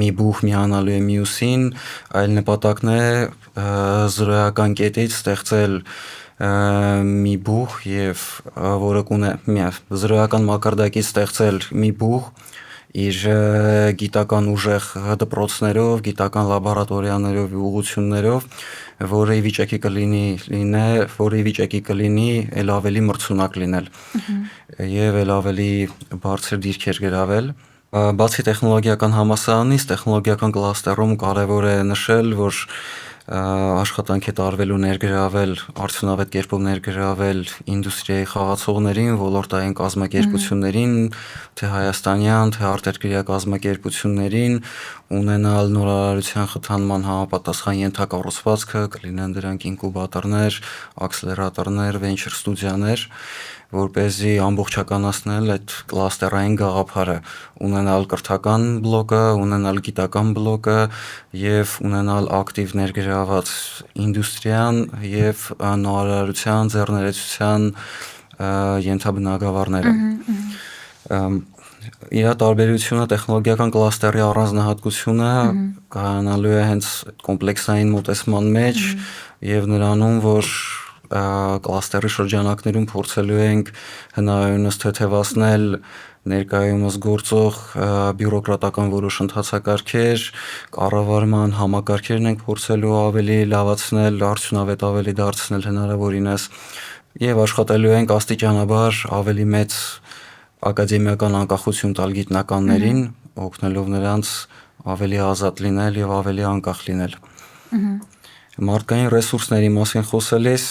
մի բուհ միանալու է մյուսին, այլ նպատակն է զրոյական կետից ստեղծել մի բուհ եւ որը կունե զրոյական մակարդակից ստեղծել մի բուհ իր գիտական ուժեղ դպրոցներով, գիտական լաբորատորիաներով ու ուղղություններով, որը ի վիճակի կլինի ել ավելի մրցունակ լինել եւ ել ավելի բարձր դիրքեր գրավել։ Բացի տեխնոլոգիական համալսարանից, տեխնոլոգիական կլաստերում կարևոր է նշել, որ աշխատանք է տարվելու ներգրավել, արդյունավետ կերպով ներգրավել ինդուստրիայի խաղացողներին, ոլորտային կազմակերպություններին, թե հայաստանյան, թե արտերկրյա կազմակերպություններին, ունենալ նորարարության խթանման համապատասխան ենթակառուցվածքը, կլինեն դրանք ինկուբատորներ, աքսելերատորներ, վենչր ստուդիաներ, որպեսզի ամբողջականացնել այդ կլաստերային գաղափարը, ունենալ կրթական բլոկը, ունենալ գիտական բլոկը եւ ունենալ ակտիվ ներգրաված ինդուստրիան եւ նորարարության, ձեռներեցության ենթաբնագավառները։ Իր տարբերությունը տեխնոլոգիական կլաստերի առանձնահատկությունը կայանալու է հենց կոմպլեքսային մոտեցման մեջ եւ նրանում, որ կլաստերի շրջանակներում փորձելու ենք հնարավորինս թեթևացնել ներկայումս գործող բյուրոկրատական որոշ ընթացակարգեր, կառավարման համակարգերն ենք փորձելու ավելի լավացնել, արդյունավետ ավելի դարձնել հնարավորինս եւ աշխատելու ենք աստիճանաբար ավելի մեծ ակադեմիական անկախություն տալ գիտնականներին, օգնելով նրանց ավելի ազատ լինել եւ ավելի անկախ լինել։ Մարդկային ռեսուրսների մասին խոսելիս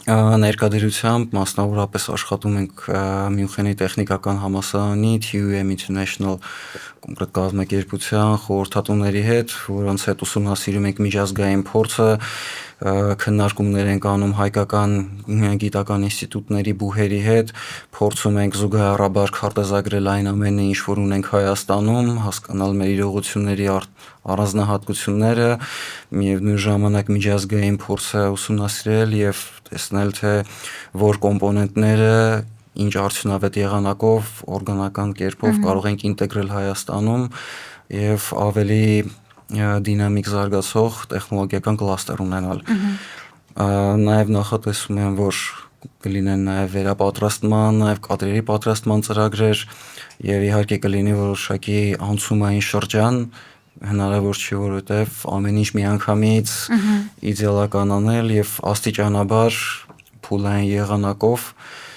ներկայությամբ մասնավորապես աշխատում ենք Մյունխենի տեխնիկական համալսարանի TUM International կոնկրետ կազմակերպության խորհրդատուների հետ, որոնց հետ ուսումնասիրում ենք միջազգային փորձը, քննարկումներ ենք անում հայկական գիտական ինստիտուտների բուհերի հետ, փորձում ենք զուգահեռաբար քարտեզագրել այն ամենը, ինչ որ ունենք Հայաստանում, հասկանալ մեր իրողությունների առանձնահատկությունները, միևնույն ժամանակ միջազգային փորձը ուսումնասիրել եւ տեսնել, թե որ կոմպոնենտները ինչ արդյունավետ եղանակով, օրգանական կերպով կարող ենք ինտեգրել Հայաստանում եւ ավելի դինամիկ զարգացող տեխնոլոգիական կլաստեր ունենալ։ Նաև նախատեսում եմ, որ կլինեն նաև վերապատրաստման, նաև կադրերի պատրաստման ծրագրեր եւ իհարկե կլինի որոշակի անցումային շրջան, հնարավոր չի, որովհետեւ ամեն ինչ միանգամից իդեալական անել եւ աստիճանաբար փուլային եղանակով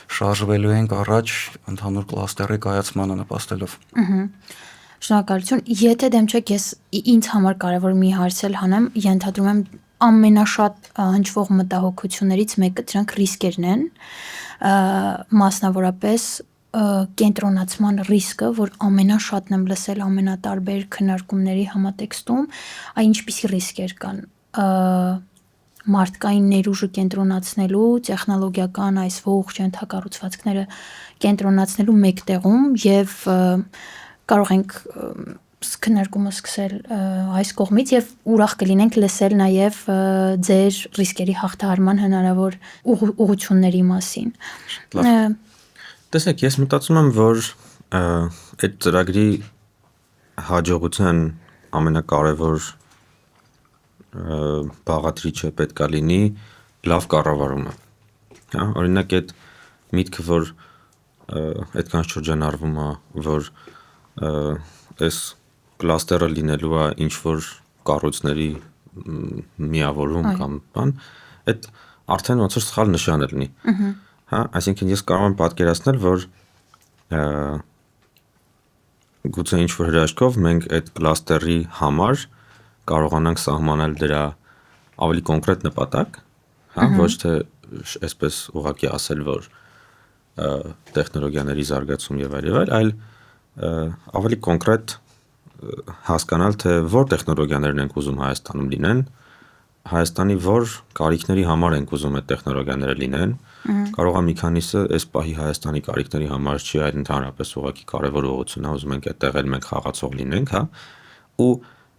շարժվելու ենք առաջ ընդհանուր կլաստերի կայացմանը նպաստելով։ Շնորհակալություն։ Եթե դեմ չեք, ես ինձ համար կարևոր մի հարց հանեմ, ենթադրում եմ ամենաշատ հնչվող մտահոգություններից մեկը դրանք ռիսկերն են, մասնավորապես կենտրոնացման ռիսկը, որ ամենաշատն եմ լսել ամենատարբեր քննարկումների համատեքստում, ինչպիսի ռիսկեր կան մարդկային ներուժը կենտրոնացնելու, տեխնոլոգիական այս ողջ ենթակառուցվածքները կենտրոնացնելու մեկ տեղում եւ կարող ենք քննարկումը սկսել այս կողմից եւ ուրախ կլինենք լսել նաեւ ձեր ռիսկերի հաղթահարման հնարավոր ուղղությունների մասին։ Տեսեք, ես մտածում եմ, որ այդ ծրագրի հաջողության ամենակարևոր բաղադրիչը պետք է լինի լավ կառավարումը։ Հա, օրինակ այդ միտքը, որ այդքան շրջանառվում է, որ այս կլաստերը լինելու է ինչ որ կառույցների միավորում կամ բան, այդ արդեն ոնց որ սխալ նշան է լինի։ Հա, այսինքն ես կարող եմ պատկերացնել, որ գուցե ինչ որ հրաշքով մենք այդ կլաստերի համար կարողանանք սահմանել դրա ավելի կոնկրետ նպատակ, հա, ոչ թե այսպես ուղղակի ասել, որ տեխնոլոգիաների զարգացում եւ այլ, ավելի կոնկրետ հասկանալ, թե որ տեխնոլոգիաներն ենք ուզում Հայաստանում լինեն, Հայաստանի որ կարիքների համար ենք ուզում այդ տեխնոլոգիաները լինեն, կարող է մի քանիսը այս պահի Հայաստանի կարիքների համար չի, այլ ընդհանրապես ուղղակի կարևոր ուղղություն է, ուզում ենք այդտեղ մենք խաղացող լինենք, հա, ու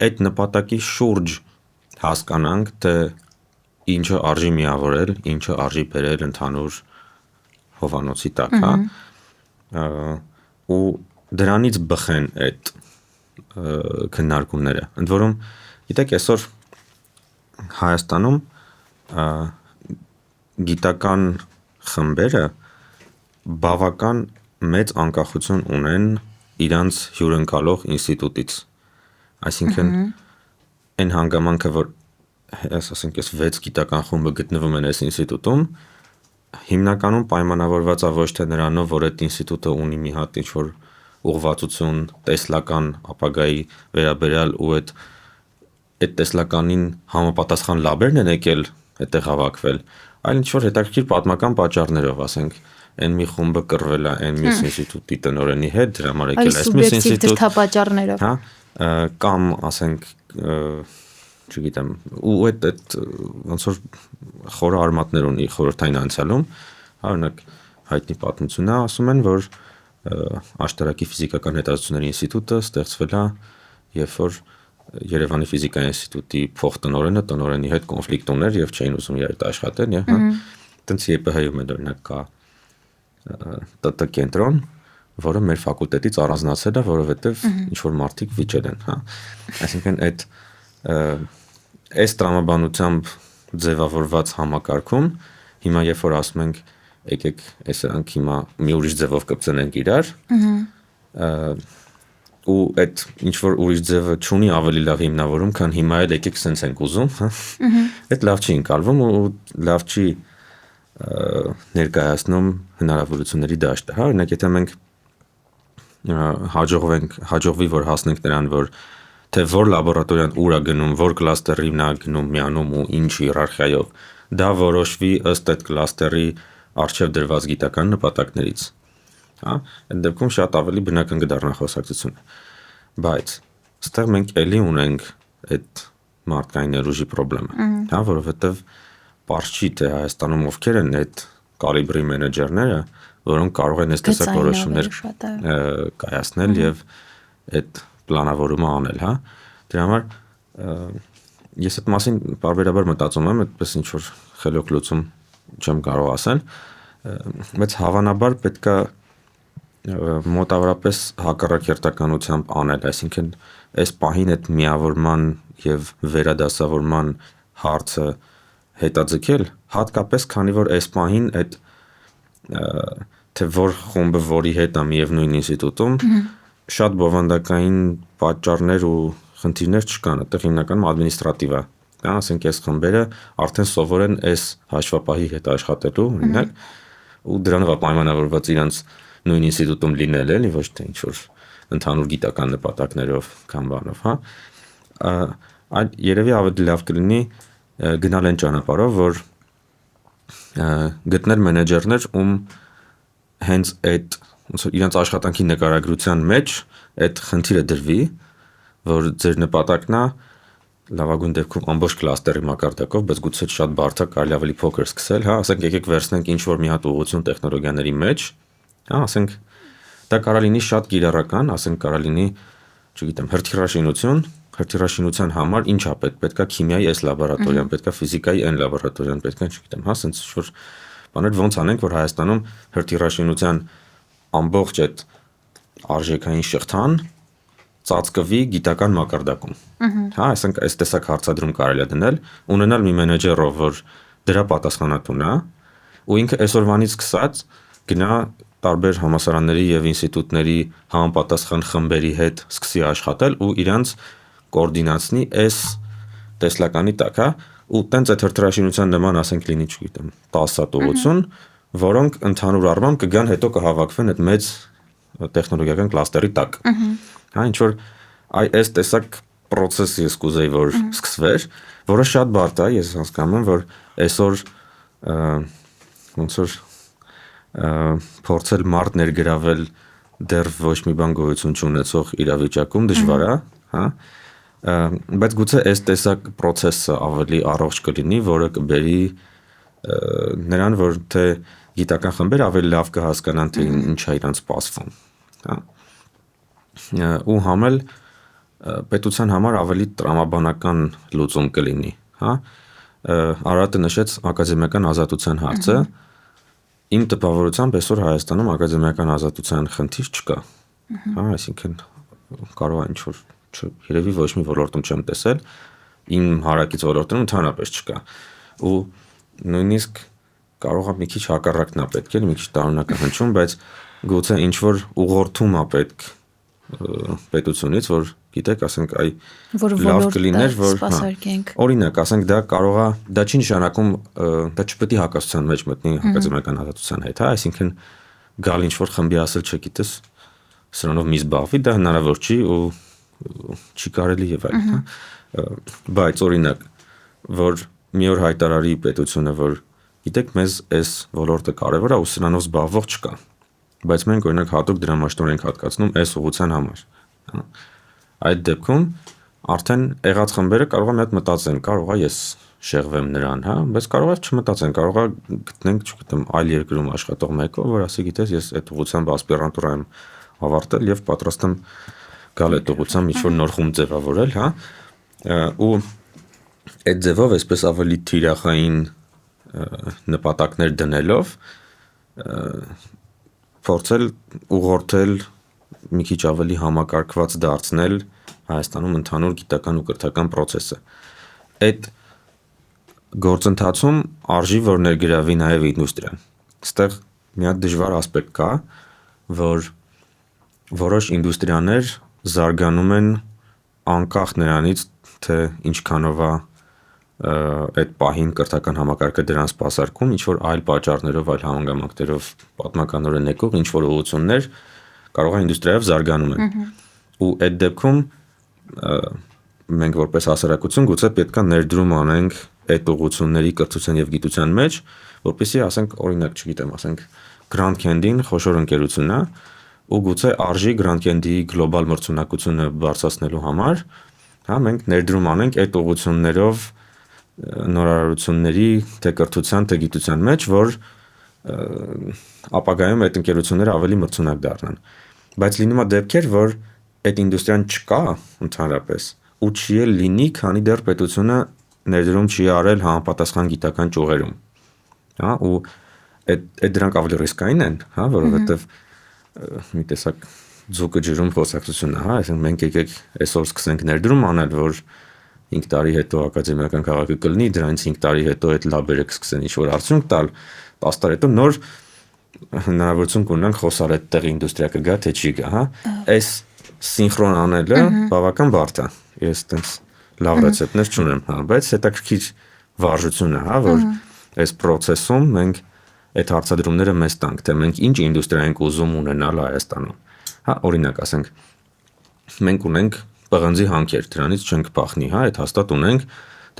այդ նպատակի շուրջ հասկանանք, թե ինչը արժի միավորել, ինչը արժի բերել ընդհանուր հովանոցի տակ, հա, ու դրանից բխեն այդ քննարկումները։ Ընդ որում, գիտեք, այսօր Հայաստանում գիտական խմբերը բավական մեծ անկախություն ունեն իրանց հյուրընկալող ինստիտուտից։ Այսինքն այն հանգամանքը, որ ասենք այս 6 գիտական խումբը գտնվում են այս ինստիտուտում, հիմնականում պայմանավորված է ոչ թե նրանով, որ այդ ինստիտուտը ունի մի հատ ինչ-որ ուղղվածություն, տեսլական ապագայի վերաբերյալ ու այդ տեսլականին համապատասխան լաբերն են եկել այդտեղ հավաքվել, այլ ինչ-որ հետաքրքիր պատմական պատճառներով, ասենք, այն մի խումբը կռվել է այն մյուս ինստիտուտի տնօրենի հետ, դրա համար եկել այս մյուս ինստիտուտ, դրդապատճառներով, հա, կամ ասենք, չգիտեմ, ու այդ ոնց որ խորը արմատներ ունի խորհրդային անցյալում, օրինակ հայտնի պատմություն է, ասում են, որ Աշտարակի ֆիզիկական հետազոտությունների ինստիտուտը ստեղծվել է, երբ որ Երևանի ֆիզիկայի ինստիտուտի փոխտնօրենը տնօրենի հետ կոնֆլիկտ ուներ եւ չէին ուզում իրար աշխատել, հա։ Տենց ԵՊՀ-ում էլ օրինակ կա ՏՏ կենտրոն, որը մեր ֆակուլտետից առանձնացել է, որովհետեւ ինչ որ մարդիկ վիճել են, հա։ Այսինքն այս տրամաբանությամբ ձևավորված համակարգում հիմա երբ որ ասում ենք եկեք այսրանք հիմա մի ուրիշ ձևով կպցնենք իրար, ու այդ ինչ որ ուրիշ ձևը չունի ավելի լավ հիմնավորում, քան հիմա էլ եկեք սենց ենք ուզում, հա։ Այդ լավ չի ընկալվում ու լավ չի ներկայացնում հնարավորությունների դաշտը, հա։ Օրինակ եթե մենք հաջողվի որ հասնենք նրան, որ թե որ լաբորատորիան ուր է գնում, որ կլաստերին է գնում, միանում ու ինչ հիերարխիայով, դա որոշվի ըստ այդ կլաստերի առջև դրված գիտական նպատակներից, հա, այդ դեպքում շատ ավելի բնական կդառնա խոսակցությունը, բայց ստեղ մենք էլի ունենք այդ մարդկային ներուժի խնդրը, հա, որովհետև պարզ չի թե Հայաստանում ովքեր են այդ կալիբրի մենեջերները, որոնք կարող են այս տեսակ որոշումներ կայացնել եւ այդ պլանավորումը անել, հա, դրա համար ես այդ մասին բարբերաբար մտածում եմ, այդպես ինչ որ խելոք լուծում չեմ կարող ասել, բայց հավանաբար պետք է մոտավորապես հակառակ երթականությամբ անել, այսինքն այս պահին այդ միավորման եւ վերադասավորման հարցը հետաձգել, հատկապես քանի որ այս պահին այդ թե որ խումբը որի հետ է միևնույն ինստիտուտում շատ բովանդակային պատճառներ ու խնդիրներ չկան, այդտեղ հիմնականում ադմինիստրատիվ է, հա, ասենք այս խմբերը արդեն սովոր են այս հաշվապահի հետ աշխատելու, օրինակ, ու դրանով է պայմանավորված իրանց նույն ինստիտուտում լինել, էլի, ոչ թե ինչ որ ընդհանուր գիտական նպատակներով կամ բանով, հա, այլ երևի ավելի լավ կլինի գնալ այն ճանապարհով, որ գտնել մենեջերներ, ում հենց այդ ոնց որ իրանց աշխատանքի նկարագրության մեջ այդ խնդիրը դրվի, որ ձեր նպատակն է լավագույն դեպքում ամբողջ կլաստերի մակարդակով, բայց գուցե շատ բարդ է, կարելի ավելի փոքր սկսել, հա, ասենք եկեք վերցնենք ինչ որ մի հատ ուղղություն տեխնոլոգիաների մեջ, հա, ասենք դա կարող լինի շատ կիրառական, ասենք կարող լինի, չգիտեմ, հրթիռաշինության համար ինչա պետք է քիմիայի այս լաբորատորիան, պետք է ֆիզիկայի այն լաբորատորիան, պետք է, չգիտեմ, հա, ասենց ինչ-որ բաներ ոնց անենք, որ Հայաստանում հրթիռաշինության ամբողջ այդ արժեքային շղթան ծածկվի գիտական մակարդակում։ Հա, այսինքն այս տեսակ հարցադրում կարելի է դնել, ունենալ մի մենեջերով, որ դրա պատասխանատուն է, ու ինքը այսօրվանից սկսած գնա տարբեր համալսարանների եւ ինստիտուտների համապատասխան խմբերի հետ սկսի աշխատել ու իրանց կոորդինացնի այս տեսլականի տակ, հա, ու տենց այդ հրթիռաշինության նման ասենք լինի, չգիտեմ, 10 հատ ուղղություն, որոնք ընդհանուր առմամբ կգան հետո կհավաքվեն այդ մեծ տեխնոլոգիական կլաստերի տակ։ Հա, ինչ որ այս տեսակ process-ը ես կուզեի, որ սկսվեր, որը շատ բարդ է, ես հասկանում եմ, որ այսօր ոնց որ փորձել մարդ ներգրավել դեռ ոչ մի բան գոյություն չունեցող իրավիճակում դժվար է, հա, բայց գուցե այս տեսակ process-ը ավելի առողջ կլինի, որը կբերի նրան, որ թե գիտական խմբերը ավելի լավ կհասկանան, թե ինչ է իրանց սպասվում, հա, ու համել պետության համար ավելի տրամաբանական լուծում կլինի, հա, Արարատը նշեց ակադեմիական ազատության հարցը, իմ տպավորությամբ այսօր Հայաստանում ակադեմիական ազատության խնդիր չկա, հա, այսինքն կարող է ինչ-որ երևի ոչ մի ոլորտում չեմ տեսել, իմ հարակից ոլորտում ընդհանրապես չկա, ու նույնիսկ կարող է մի քիչ հակառակն է պետք է, մի քիչ տարօրինակ է հնչում, բայց գուցե ինչ-որ ուղղորդում է պետք պետությունից, որ գիտեք, ասենք, լավ կլիներ, որ օրինակ, ասենք, դա կարող է, դա չի նշանակում, դա չպետք է հակասության մեջ մտնի ակադեմիական ազատության հետ, հա, այսինքն գալ ինչ-որ խմբի ասել, չգիտես, սրանով մի զբաղվի, դա հնարավոր չի ու չի կարելի եւ այլն, հա, բայց օրինակ, որ մի օր հայտարարի պետությունը, որ գիտեք, մեզ այս ոլորտը կարևոր է ու սրանով զբաղվող չկա, բայց մենք օրինակ հատուկ դրամաշտոր ենք հատկացնում այս ուղղության համար, հա, այդ դեպքում արդեն եղած խմբերը կարող է մի հատ մտածեն, կարող է ես շեղվեմ նրան, հա, բայց կարող է չմտածեն, կարող է գտնենք, չգիտեմ, այլ երկրում աշխատող մեկը, որ ասի, գիտես, ես այդ ուղղությամբ ասպիրանտուրա եմ ավարտել եւ պատրաստ եմ գալ այդ ուղղությամբ ինչ-որ նոր խումբ ձևավորել, հա, ու այդ ձևով այսպես ավելի թիրախային նպատակներ դնելով փորձել ուղղորդել մի քիչ ավելի համակարգված դարձնել Հայաստանում ընդհանուր գիտական ու կրթական process-ը։ Այդ գործընթացում արժի որ ներգրավի նաև ինդուստրիան։ Այստեղ մի հատ դժվար ասպեկտ կա, որ որոշ ինդուստրիաներ զարգանում են անկախ նրանից, թե ինչքանով է այդ պահին կրթական համակարգը դրան սպասարկում, ինչ որ այլ պատճառներով, այլ համանգամանքներով պատմականորեն եկող ինչ որ ուղղություններ կարող է ինդուստրիայով զարգանում են։ Ու այդ դեպքում մենք որպես հասարակություն գուցե պետք է ներդրում անենք այդ ուղղությունների կրթության եւ գիտության մեջ, որպեսզի ասենք օրինակ, չգիտեմ, ասենք Grand Candy-ն խոշոր ընկերություն է, ու գուցե արժի Grand Candy-ի գլոբալ մրցունակությունը բարձրացնելու համար, հա, մենք ներդրում անենք այդ ուղղություններով նորարարությունների թե կրթության, թե գիտության մեջ, որ ապագայում այդ ընկերությունները ավելի մրցունակ դառնան։ Բայց լինում է դեպքեր, որ այդ ինդուստրիան չկա ընդհանրապես ու չի էլ լինի, քանի դեռ պետությունը ներդրում չի արել համապատասխան գիտական ճյուղերում։ Հա, ու այդ դրանք ավելի ռիսկային են, հա, որովհետև մի տեսակ ձուկը ջրում խոսակցությունն է, հա, այսինքն մենք եկեք այսօր սկսենք ներդրում անել, որ 5 տարի հետո ակադեմիական քաղաքը կլինի, դրանից 5 տարի հետո այդ լաբերը կսկսեն ինչ-որ արդյունք տալ, 10 տարի հետո նոր հնարավորություն կունենանք խոսալ այդտեղ ինդուստրիա կգա, թե չի գա, հա։ Այս սինխրոն անելը բավական բարդ է։ Ես այտենց լավ ռեցեպտներ չունեմ, հա, բայց հետաքրքիր վարժություն է, հա, որ այս process-ում մենք այդ հարցադրումները մեզ տանք, թե մենք ինչ ինդուստրիա ենք ուզում ունենալ Հայաստանում։ Հա, օրինակ ասենք, մենք ունենք պղնձի հանքեր, դրանից չենք փախնի, հա, այդ հաստատ ունենք,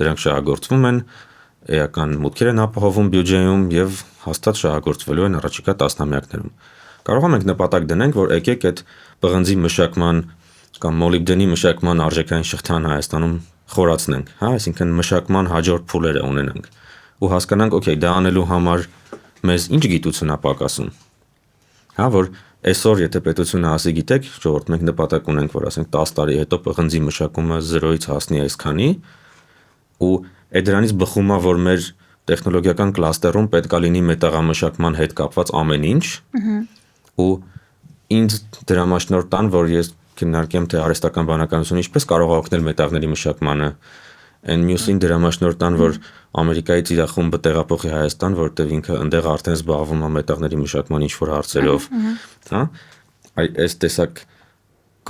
դրանք շահագործվում են, էական մուտքեր են ապահովում բյուջեում եւ հաստատ շահագործվելու են առաջիկա տասնամյակներում։ Կարող ենք նպատակ դնենք, որ եկեք այդ պղնձի մշակման կամ մոլիբդենի մշակման արժեքային շղթան Հայաստանում խորացնենք, հա, այսինքն մշակման հաջորդ փուլերը ունենանք ու հասկանանք, օքեյ, դա անելու համար մեզ ինչ գիտություն է պակասում։ Հա, որ այսօր եթե պետությունը ասի, գիտեք, ժողովուրդ, մենք նպատակ ունենք, որ ասենք 10 տարի հետո պղնձի մշակումը 0-ից հասնի այսքանի, ու այդ դրանից բխում է, որ մեր տեխնոլոգիական կլաստերում պետք է լինի մետաղամշակման հետ կապված ամեն ինչ, ու ինձ դրամաշնորհ տան, որ ես քննարկեմ թե արհեստական բանականությունը ինչպես կարող է օգնել մետաղների մշակմանը։ Այն մյուսին դրամաշնորհ տան, որ Ամերիկայից իր խումբը տեղափոխի Հայաստան, որտեղ ինքը այնտեղ արդեն զբաղվում է մետաղների մշակման ինչ-որ հարցերով, հա։ Այս տեսակ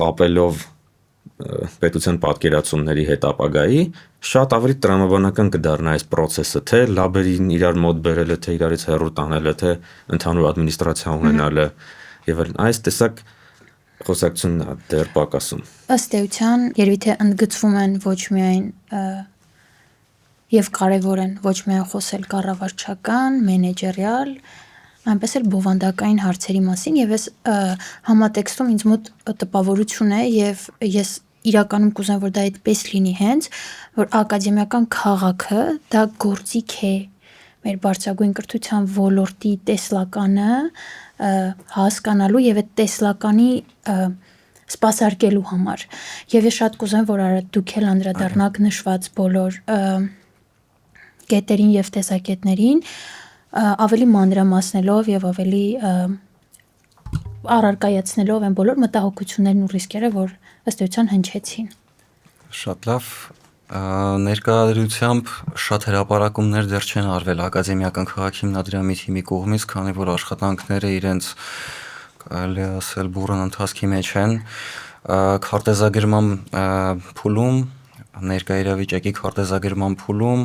կապելով պետության պատկերացումների հետ ապագայի շատ ավելի տրամաբանական կդառնա այս process-ը, թե լաբերին իրար մոտ բերելը, թե իրարից հեռու տանելը, թե ընդհանուր ադմինիստրացիա ունենալը եւ այլն։ Այս տեսակ խոսակցությունն է դեռ պակասում։ Ըստ էության, երևի թե ընդգծվում են ոչ միայն եւ կարեւոր են ոչ միայն խոսել կառավարչական, մենեջերիալ, այնպես էլ բովանդակային հարցերի մասին եւ այս համատեքստում ինձ մոտ տպավորություն է եւ ես իրականում կուզեմ, որ դա այդպես լինի հենց, որ ակադեմիական քաղաքը դա գործիք է մեր բարձրագույն կրթության ոլորտի տեսլականը հասկանալու եւ այդ տեսլականի սպասարկելու համար։ Եվ ես շատ կուզեմ, որ դուք էլ անդրադառնաք նշված բոլոր կետերին եւ տեսակետներին, ավելի մանրամասնելով եւ ավելի առարկայացնելով այն բոլոր մտահոգություններն ու ռիսկերը, որ ըստ էության հնչեցին։ Շատ լավ։ Ներկայությամբ շատ հրապարակումներ դեռ չեն արվել ակադեմիական քաղաքի հիմնադրամի թիմի կողմից, քանի որ աշխատանքները իրենց կարելի է ասել բուրըն ընթացքի մեջ են։ Քարտեզագրման փուլում, ներկա իրավիճակի քարտեզագրման փուլում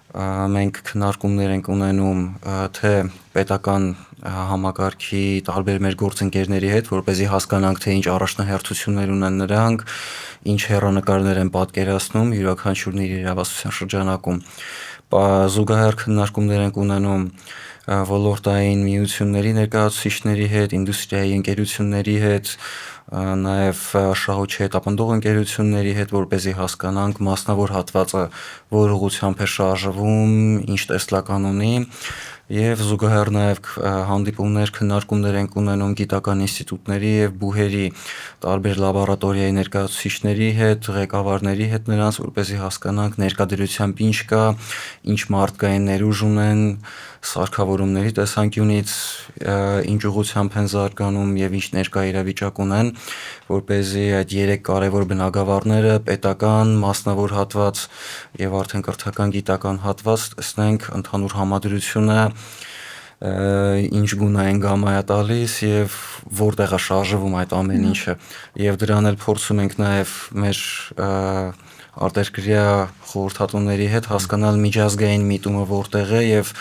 մենք քննարկումներ ենք ունենում թե պետական համակարգի տարբեր մեր գործընկերների հետ, որպեսզի հասկանանք թե ինչ առաջնահերթություններ ունեն նրանք, ինչ հեռանկարներ են պատկերացնում յուրաքանչյուրն իր իրավասության շրջանակում։ Զուգահեռ քննարկումներ ենք ունենում ոլորտային միությունների ներկայացուցիչների հետ, ինդուստրիայի ընկերությունների հետ, նաև շահույթի հետապնդող ընկերությունների հետ, որպեսզի հասկանանք մասնավոր հատվածը որ ուղղությամբ է շարժվում, ինչ տեսլական ունի, եւ զուգահեռ նաև հանդիպումներ, քննարկումներ ենք ունենում գիտական ինստիտուտների եւ բուհերի տարբեր լաբորատորիայի ներկայացուցիչների հետ, ղեկավարների հետ նրանց, որպեսզի հասկանանք ներկայդրությամբ ինչ կա, ինչ մարդկային ներուժ ունեն, սարքավորումների տեսանկյունից ինչ ուղղությամբ են զարգանում եւ ինչ ներկա իրավիճակ ունեն, որպեսզի այդ երեք կարևոր բնագավառները՝ պետական, մասնավոր հատված եւ արդեն կրթական գիտական հատված, տեսնենք ընդհանուր համադրությունը ինչ գունային գամա է տալիս եւ որտեղ է շարժվում այդ ամեն ինչը, եւ դրան էլ փորձում ենք նաեւ մեր արտերկրյա խորհրդատուների հետ հասկանալ միջազգային միտումը որտեղ է եւ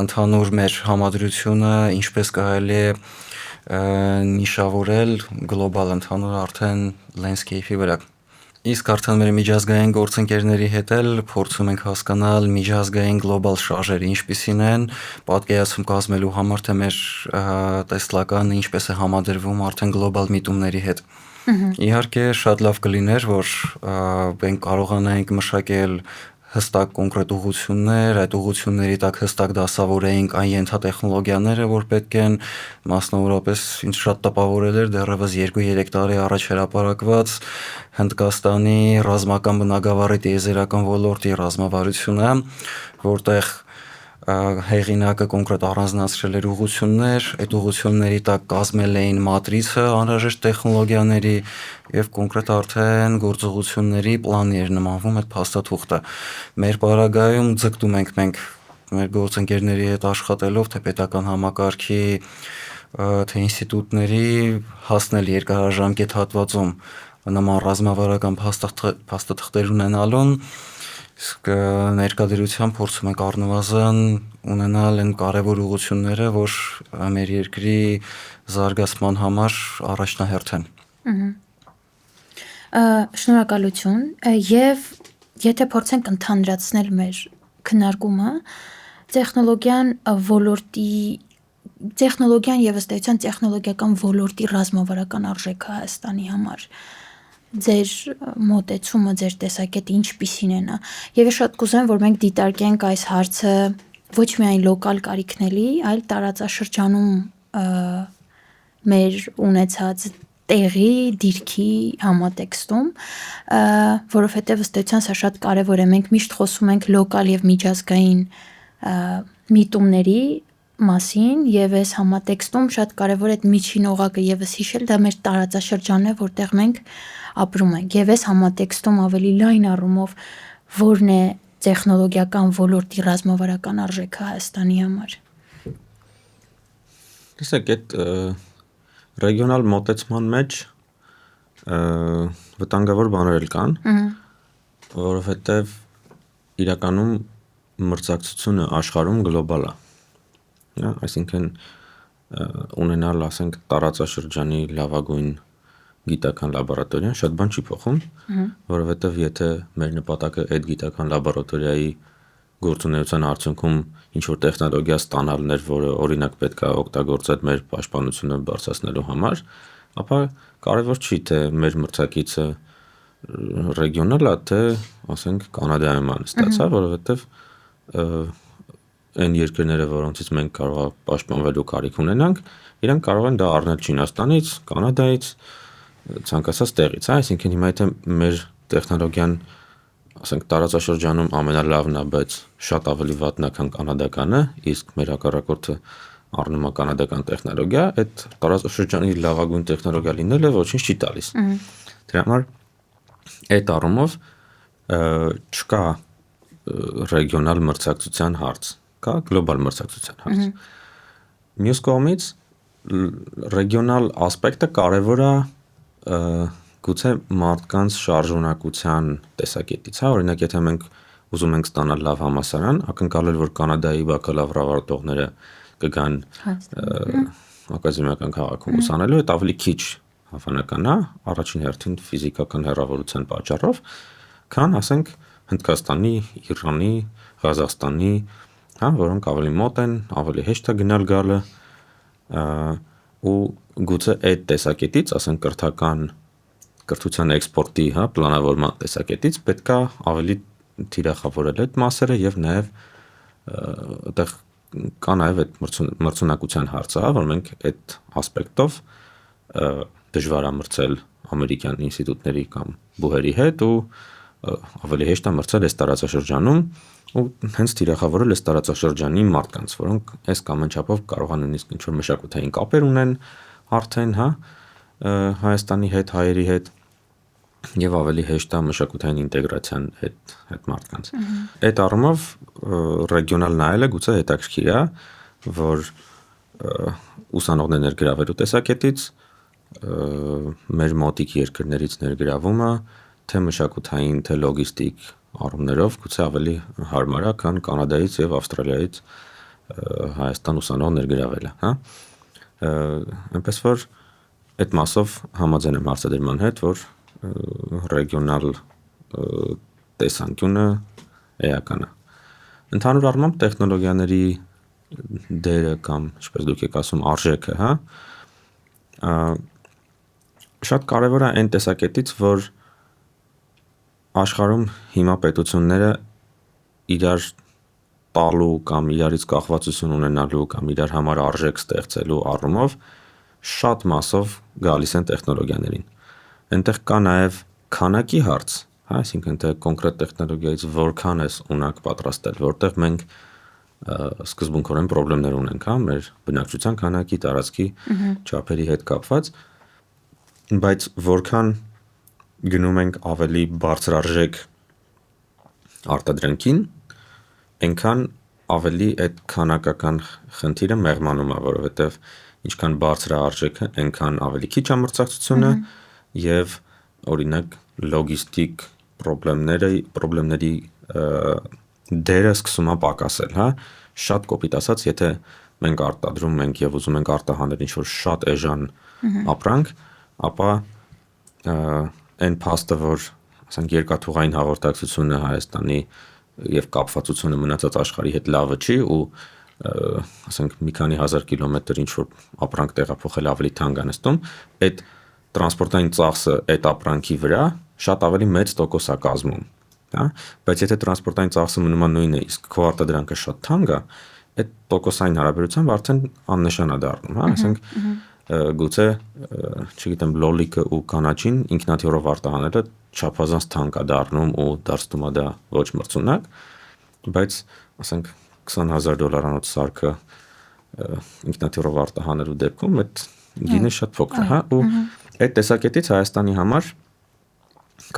ընդհանուր մեր համադրությունը ինչպես կարելի է նիշավորել գլոբալ ընդհանուր արդեն landscape-ի վրա։ Իսկ արդեն մեր միջազգային գործընկերների հետ էլ փորձում ենք հասկանալ միջազգային գլոբալ շարժերը ինչպիսին են, պատկերացում կազմելու համար թե մեր տեսլականը ինչպես է համադրվում արդեն գլոբալ միտումների հետ։ Իհարկե շատ լավ կլիներ, որ մենք կարողանայինք մշակել հստակ կոնկրետ ուղղություններ, այդ ուղղությունների տակ հստակ դասավորեինք այն ենթատեխնոլոգիաները, որ պետք են, մասնավորապես ինձ շատ տպավորել էր դեռևս 2-3 տարի առաջ հրապարակված Հնդկաստանի ռազմական բնագավառի տիեզերական ոլորտի ռազմավարությունը, որտեղ հեղինակը կոնկրետ առանձնացրել էր ուղղություններ, այդ ուղղությունների տակ կազմել էին մատրիցը անհրաժեշտ տեխնոլոգիաների եւ կոնկրետ արդեն գործողությունների պլանի էր նմանվում այդ փաստաթուղթը։ Մեր պարագայում ձգտում ենք մենք մեր գործընկերների հետ աշխատելով թե պետական համակարգի թե ինստիտուտների հասնել երկարաժամկետ հատվածում նման ռազմավարական փաստաթղթեր ունենալուն, իսկ ներկայդրությամբ փորձում ենք առնվազն ունենալ այն կարևոր ուղղությունները, որ մեր երկրի զարգացման համար առաջնահերթ են։ Շնորհակալություն եւ եթե փորձենք ընդհանրացնել մեր քննարկումը, տեխնոլոգիան եւ ըստ էության տեխնոլոգիական ոլորտի ռազմավարական արժեքը Հայաստանի համար ձեր մոտեցումը, ձեր տեսակետը ինչպիսին է նա։ Եվ ես շատ կուզեմ, որ մենք դիտարկենք այս հարցը ոչ միայն լոկալ կարիքների, այլ տարածաշրջանում մեր ունեցած տեղի, դիրքի համատեքստում, որովհետև ըստ էության սա շատ կարևոր է։ Մենք միշտ խոսում ենք լոկալ եւ միջազգային միտումների, մասին եւ այս համատեքստում շատ կարեւոր է այդ միջին օղակը եւս հիշել, դա մեր տարածաշրջանն է, որտեղ մենք ապրում ենք։ Եվ այս համատեքստում ավելի լայն առումով որն է տեխնոլոգիական ոլորտի ռազմավարական արժեքը Հայաստանի համար։ Տեսեք, այդ ռեգիոնալ մոտեցման մեջ վտանգավոր բաներ էլ կան, որովհետև իրականում մրցակցությունը աշխարհում գլոբալ է։ Այսինքն ունենալ, ասենք, տարածաշրջանի լավագույն գիտական լաբորատորիան շատ բան չի փոխում, որովհետև եթե մեր նպատակը այդ գիտական լաբորատորիայի գործունեության արդյունքում ինչ-որ տեխնոլոգիա ստանալն էր, որը օրինակ պետք է օգտագործել մեր պաշտպանությունը բարձրացնելու համար, ապա կարևոր չի, թե մեր մրցակիցը ռեգիոնալ է, թե, ասենք, Կանադայում է ստացա, որովհետև այն երկրները, որոնցից մենք կարող է պաշտպանվելու կարիք ունենանք, իրանք կարող են դա առնել Չինաստանից, Կանադայից, ցանկացած տեղից, այսինքն հիմա եթե մեր տեխնոլոգիան, ասենք, տարածաշրջանում ամենալավն է, բայց շատ ավելի վատն է, քան կանադականը, իսկ մեր հակառակորդը առնում է կանադական տեխնոլոգիա, այդ տարածաշրջանի լավագույն տեխնոլոգիա լինելը ոչինչ չի տալիս։ Դրա համար այդ առումով չկա ռեգիոնալ մրցակցության հարց, կա գլոբալ մրցակցության հարց։ Մյուս կողմից ռեգիոնալ ասպեկտը կարևոր է գուցե մարդկանց շարժունակության տեսակետից, օրինակ եթե մենք ուզում ենք ստանալ լավ համալսարան, ակնկալել, որ Կանադայի բակալավր ավարտողները կգան ակադեմիական քաղաքում ուսանելու, այդ ավելի քիչ հավանական է, առաջին հերթին ֆիզիկական հեռավորության պատճառով, քան, ասենք, Հնդկաստանի, Իրանի, Ղազախստանի, որոնք ավելի մոտ են, ավելի հեշտ է գնալ գալը, ու գուցե այդ տեսակետից, ասենք, կրթության էքսպորտի, պլանավորման տեսակետից պետք է ավելի թիրախավորել այդ մասերը եւ նաեւ այդտեղ կա նաեւ այդ մրցունակության հարցը, որ մենք այդ ասպեկտով դժվար է մրցել ամերիկյան ինստիտուտների կամ բուհերի հետ ու ավելի հեշտ է մրցել այս տարածաշրջանում ու հենց թիրախավորել այս տարածաշրջանի մարդկանց, որոնք այս կամ այն չափով կարող են նույնիսկ ինչ-որ մշակութային կապեր ունեն արդեն, Հայաստանի հետ, հայերի հետ եւ ավելի հեշտ է մշակութային ինտեգրացիան այդ մարդկանց։ Այդ առումով ռեգիոնալ նայելը գուցե հետաքրքիր է, որ ուսանողներ ներգրավելու տեսակետից մեր մոտիկ երկրներից ներգրավումը թե մշակութային, թե լոգիստիկ առումներով գուցե ավելի հարմար է, քան Կանադայից եւ Ավստրալիայից Հայաստան ուսանող ներգրավելը, այնպես որ այդ մասով համաձայն եմ հարցադրման հետ, որ ռեգիոնալ տեսանկյունը էական է։ Ընդհանուր առմամբ տեխնոլոգիաների դերը կամ, ինչպես դուք եք ասում, արժեքը, շատ կարևոր է այն տեսակետից, որ աշխարհում հիմա պետությունները իրար տալու կամ իրարից կախվածություն ունենալու կամ իրար համար արժեք ստեղծելու առումով շատ մասով գալիս են տեխնոլոգիաներին։ Այնտեղ կա նաև քանակի հարց, այսինքն թե կոնկրետ տեխնոլոգիայից որքան ես ունակ պատրաստել, որտեղ մենք սկզբունքորեն խնդիրներ ունենք, մեր բնակչության քանակի, տարածքի չափերի հետ կապված, բայց որքան գնում ենք ավելի բարձրարժեք արտադրանքին, այնքան ավելի այդ քանակական խնդիրը մեղմանում է, որովհետև ինչքան բարձր է արժեքը, այնքան ավելի քիչ է մրցակցությունը եւ օրինակ լոգիստիկ խնդիրների դերը սկսում է պակասել, շատ կոպիտ ասած, եթե մենք արտադրում ենք եւ ուզում ենք արտահանել ինչ-որ շատ էժան ապրանք, ապա այն փաստը, որ ասենք երկաթուղային հաղորդակցությունը Հայաստանի եւ կապվածությունը մնացած աշխարհի հետ լավը չի ու ասենք մի քանի հազար կիլոմետր ինչ-որ ապրանք տեղափոխել ավելի թանկ է նստում, այդ տրանսպորտային ծախսը այդ ապրանքի վրա շատ ավելի մեծ տոկոս է կազմում, բայց եթե տրանսպորտային ծախսը մնում է նույնը, իսկ քո արտադրանքը շատ թանկ է, այդ տոկոսային հարաբերությամբ արդեն աննշան է դառնում, ասենք գուցե, չգիտեմ, լոլիկը ու կանաչին ինքնաթիռով արտահանելը չափազանց թանկ է դառնում ու դարձնում է դա ոչ մրցունակ, բայց ասենք $20,000 սարքը ինքնաթիռով արտահանելու դեպքում այդ գինը շատ փոքր է, հա, ու այդ տեսակետից Հայաստանի համար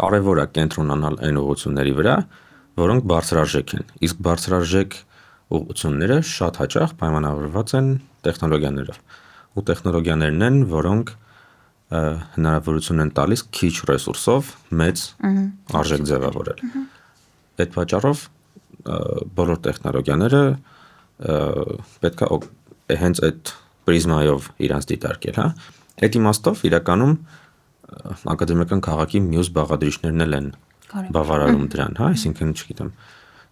կարևոր է կենտրոնանալ այն ուղղությունների վրա, որոնք բարձրարժեք են։ Իսկ բարձրարժեք ուղղությունները շատ հաճախ պայմանավորված են տեխնոլոգիաներով։ Ու տեխնոլոգիաներն են, որոնք հնարավորություն են տալիս քիչ ռեսուրսով մեծ արժեք ձևավորել։ Այդ պատճառով բոլոր տեխնոլոգիաները պետք է հենց այդ պրիզմայով իրանց դիտարկել, հա։ Այդ իմաստով իրականում ակադեմիական քաղաքի մյուս բաղադրիչներն էլ են բավարարում դրան, հա, այսինքն, չգիտեմ,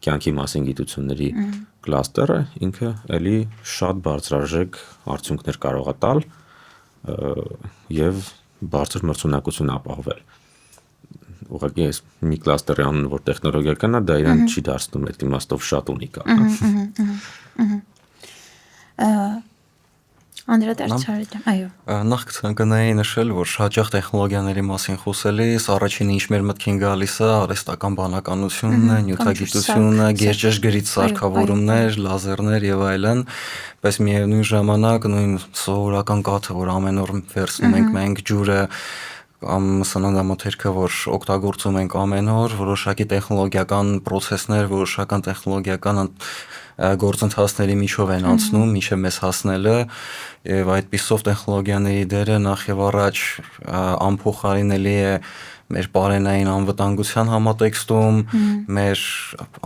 կյանքի մասին գիտությունների կլաստերը ինքը էլի շատ բարձրարժեք արդյունքներ կարող է տալ եւ բարձր մրցունակություն ապահովել։ Ուղղակի այս մի կլաստերի անունը, որ տեխնոլոգիական է, դա իրան չի դարձնում այդ իմաստով շատ ունիկալ։ Անդրադարձ արել, այո։ Նախ կցանկանայի նշել, որ հաճախ տեխնոլոգիաների մասին խոսելիս առաջինը ինչ մեր մտքին գալիս է արհեստական բանականությունն է, նյութագիտությունը, գերճշգրիտ սարքավորումներ, լազերներ եւ այլն, բայց միևնույն ժամանակ նույն սովորական կաթը, որ ամեն օր վերցնում ենք մենք ջուրը կամ սննդամթերքը, որ օգտագործում ենք ամեն օր, որոշակի տեխնոլոգիական process-ներ, որոշական տեխնոլոգիական գործընթացների միջով են անցնում, մինչև մեզ հասնելը, եւ այդպիսով տեխնոլոգիաների դերը նախ եւ առաջ անփոխարինելի է մեր բարենային անվտանգության համատեքստում, մեր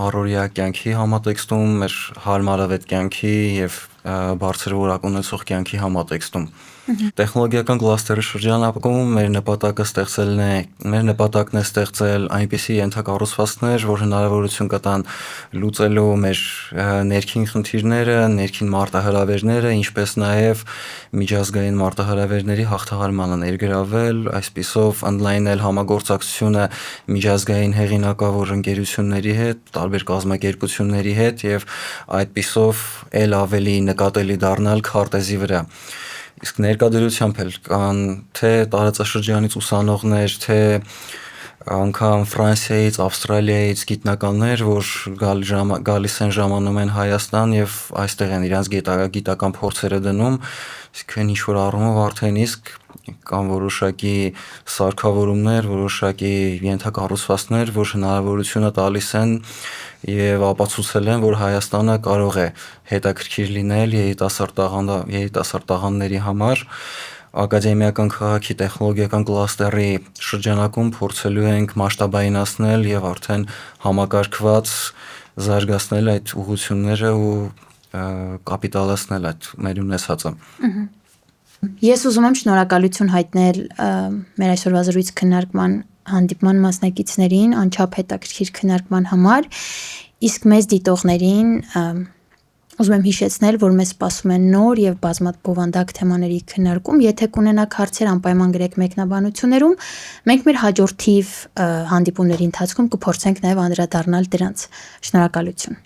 առօրյա կյանքի համատեքստում, մեր հարմարավետ կյանքի եւ բարձր որակ ունեցող կյանքի համատեքստում։ Տեխնոլոգիական կլաստերի շրջանակում մեր նպատակն է ստեղծել այնպիսի ենթակառուցվածքներ, որ հնարավորություն կտան լուծելու մեր ներքին խնդիրները, ներքին մարտահրավերները, ինչպես նաև միջազգային մարտահրավերների հաղթահարմանը ներգրավել, այսպիսով ընդլայնել համագործակցությունը միջազգային հեղինակավոր ընկերությունների հետ, տարբեր կազմակերպությունների հետ եւ այդպիսով ել ավելի նկատելի դառնալ քարտեզի վրա։ Իսկ ներկայությամբ էլ կան թե տարածաշրջանից ուսանողներ, թե անգամ Ֆրանսիայից, Ավստրալիայից գիտնականներ, որ գալիս են ժամանում են Հայաստան եւ այստեղ են իրենց գիտական փորձերը դնում, իսկ ինչ որ առումով արդեն իսկ կան որոշակի սարքավորումներ, որոշակի ենթակառուցվածքներ, որ հնարավորությունը տալիս են եւ ապացուցել են, որ Հայաստանը կարող է հետաքրքիր լինել երիտասարդ տաղանդների համար։ Ակադեմիական քաղաքի տեխնոլոգիական կլաստերի շրջանակում փորձելու ենք մասշտաբայնացնել եւ արդեն համակարգված զարգացնել այդ ուղղությունները ու կապիտալացնել այդ մեր ունեցածը։ Ես ուզում եմ շնորհակալություն հայտնել մեր այսօրվա զրույց քննարկման հանդիպման մասնակիցներին անչափ հետաքրքիր քննարկման համար, իսկ մեզ դիտողներին ուզում եմ հիշեցնել, որ մեզ սպասում են նոր եւ բազմաբովանդակ թեմաների քննարկում, եթե կունենաք հարցեր, անպայման գրեք մեկնաբանություններում, մենք մեր հաջորդիվ հանդիպումների ընթացքում կփորձենք նաեւ անդրադառնալ դրանց։ Շնորհակալություն։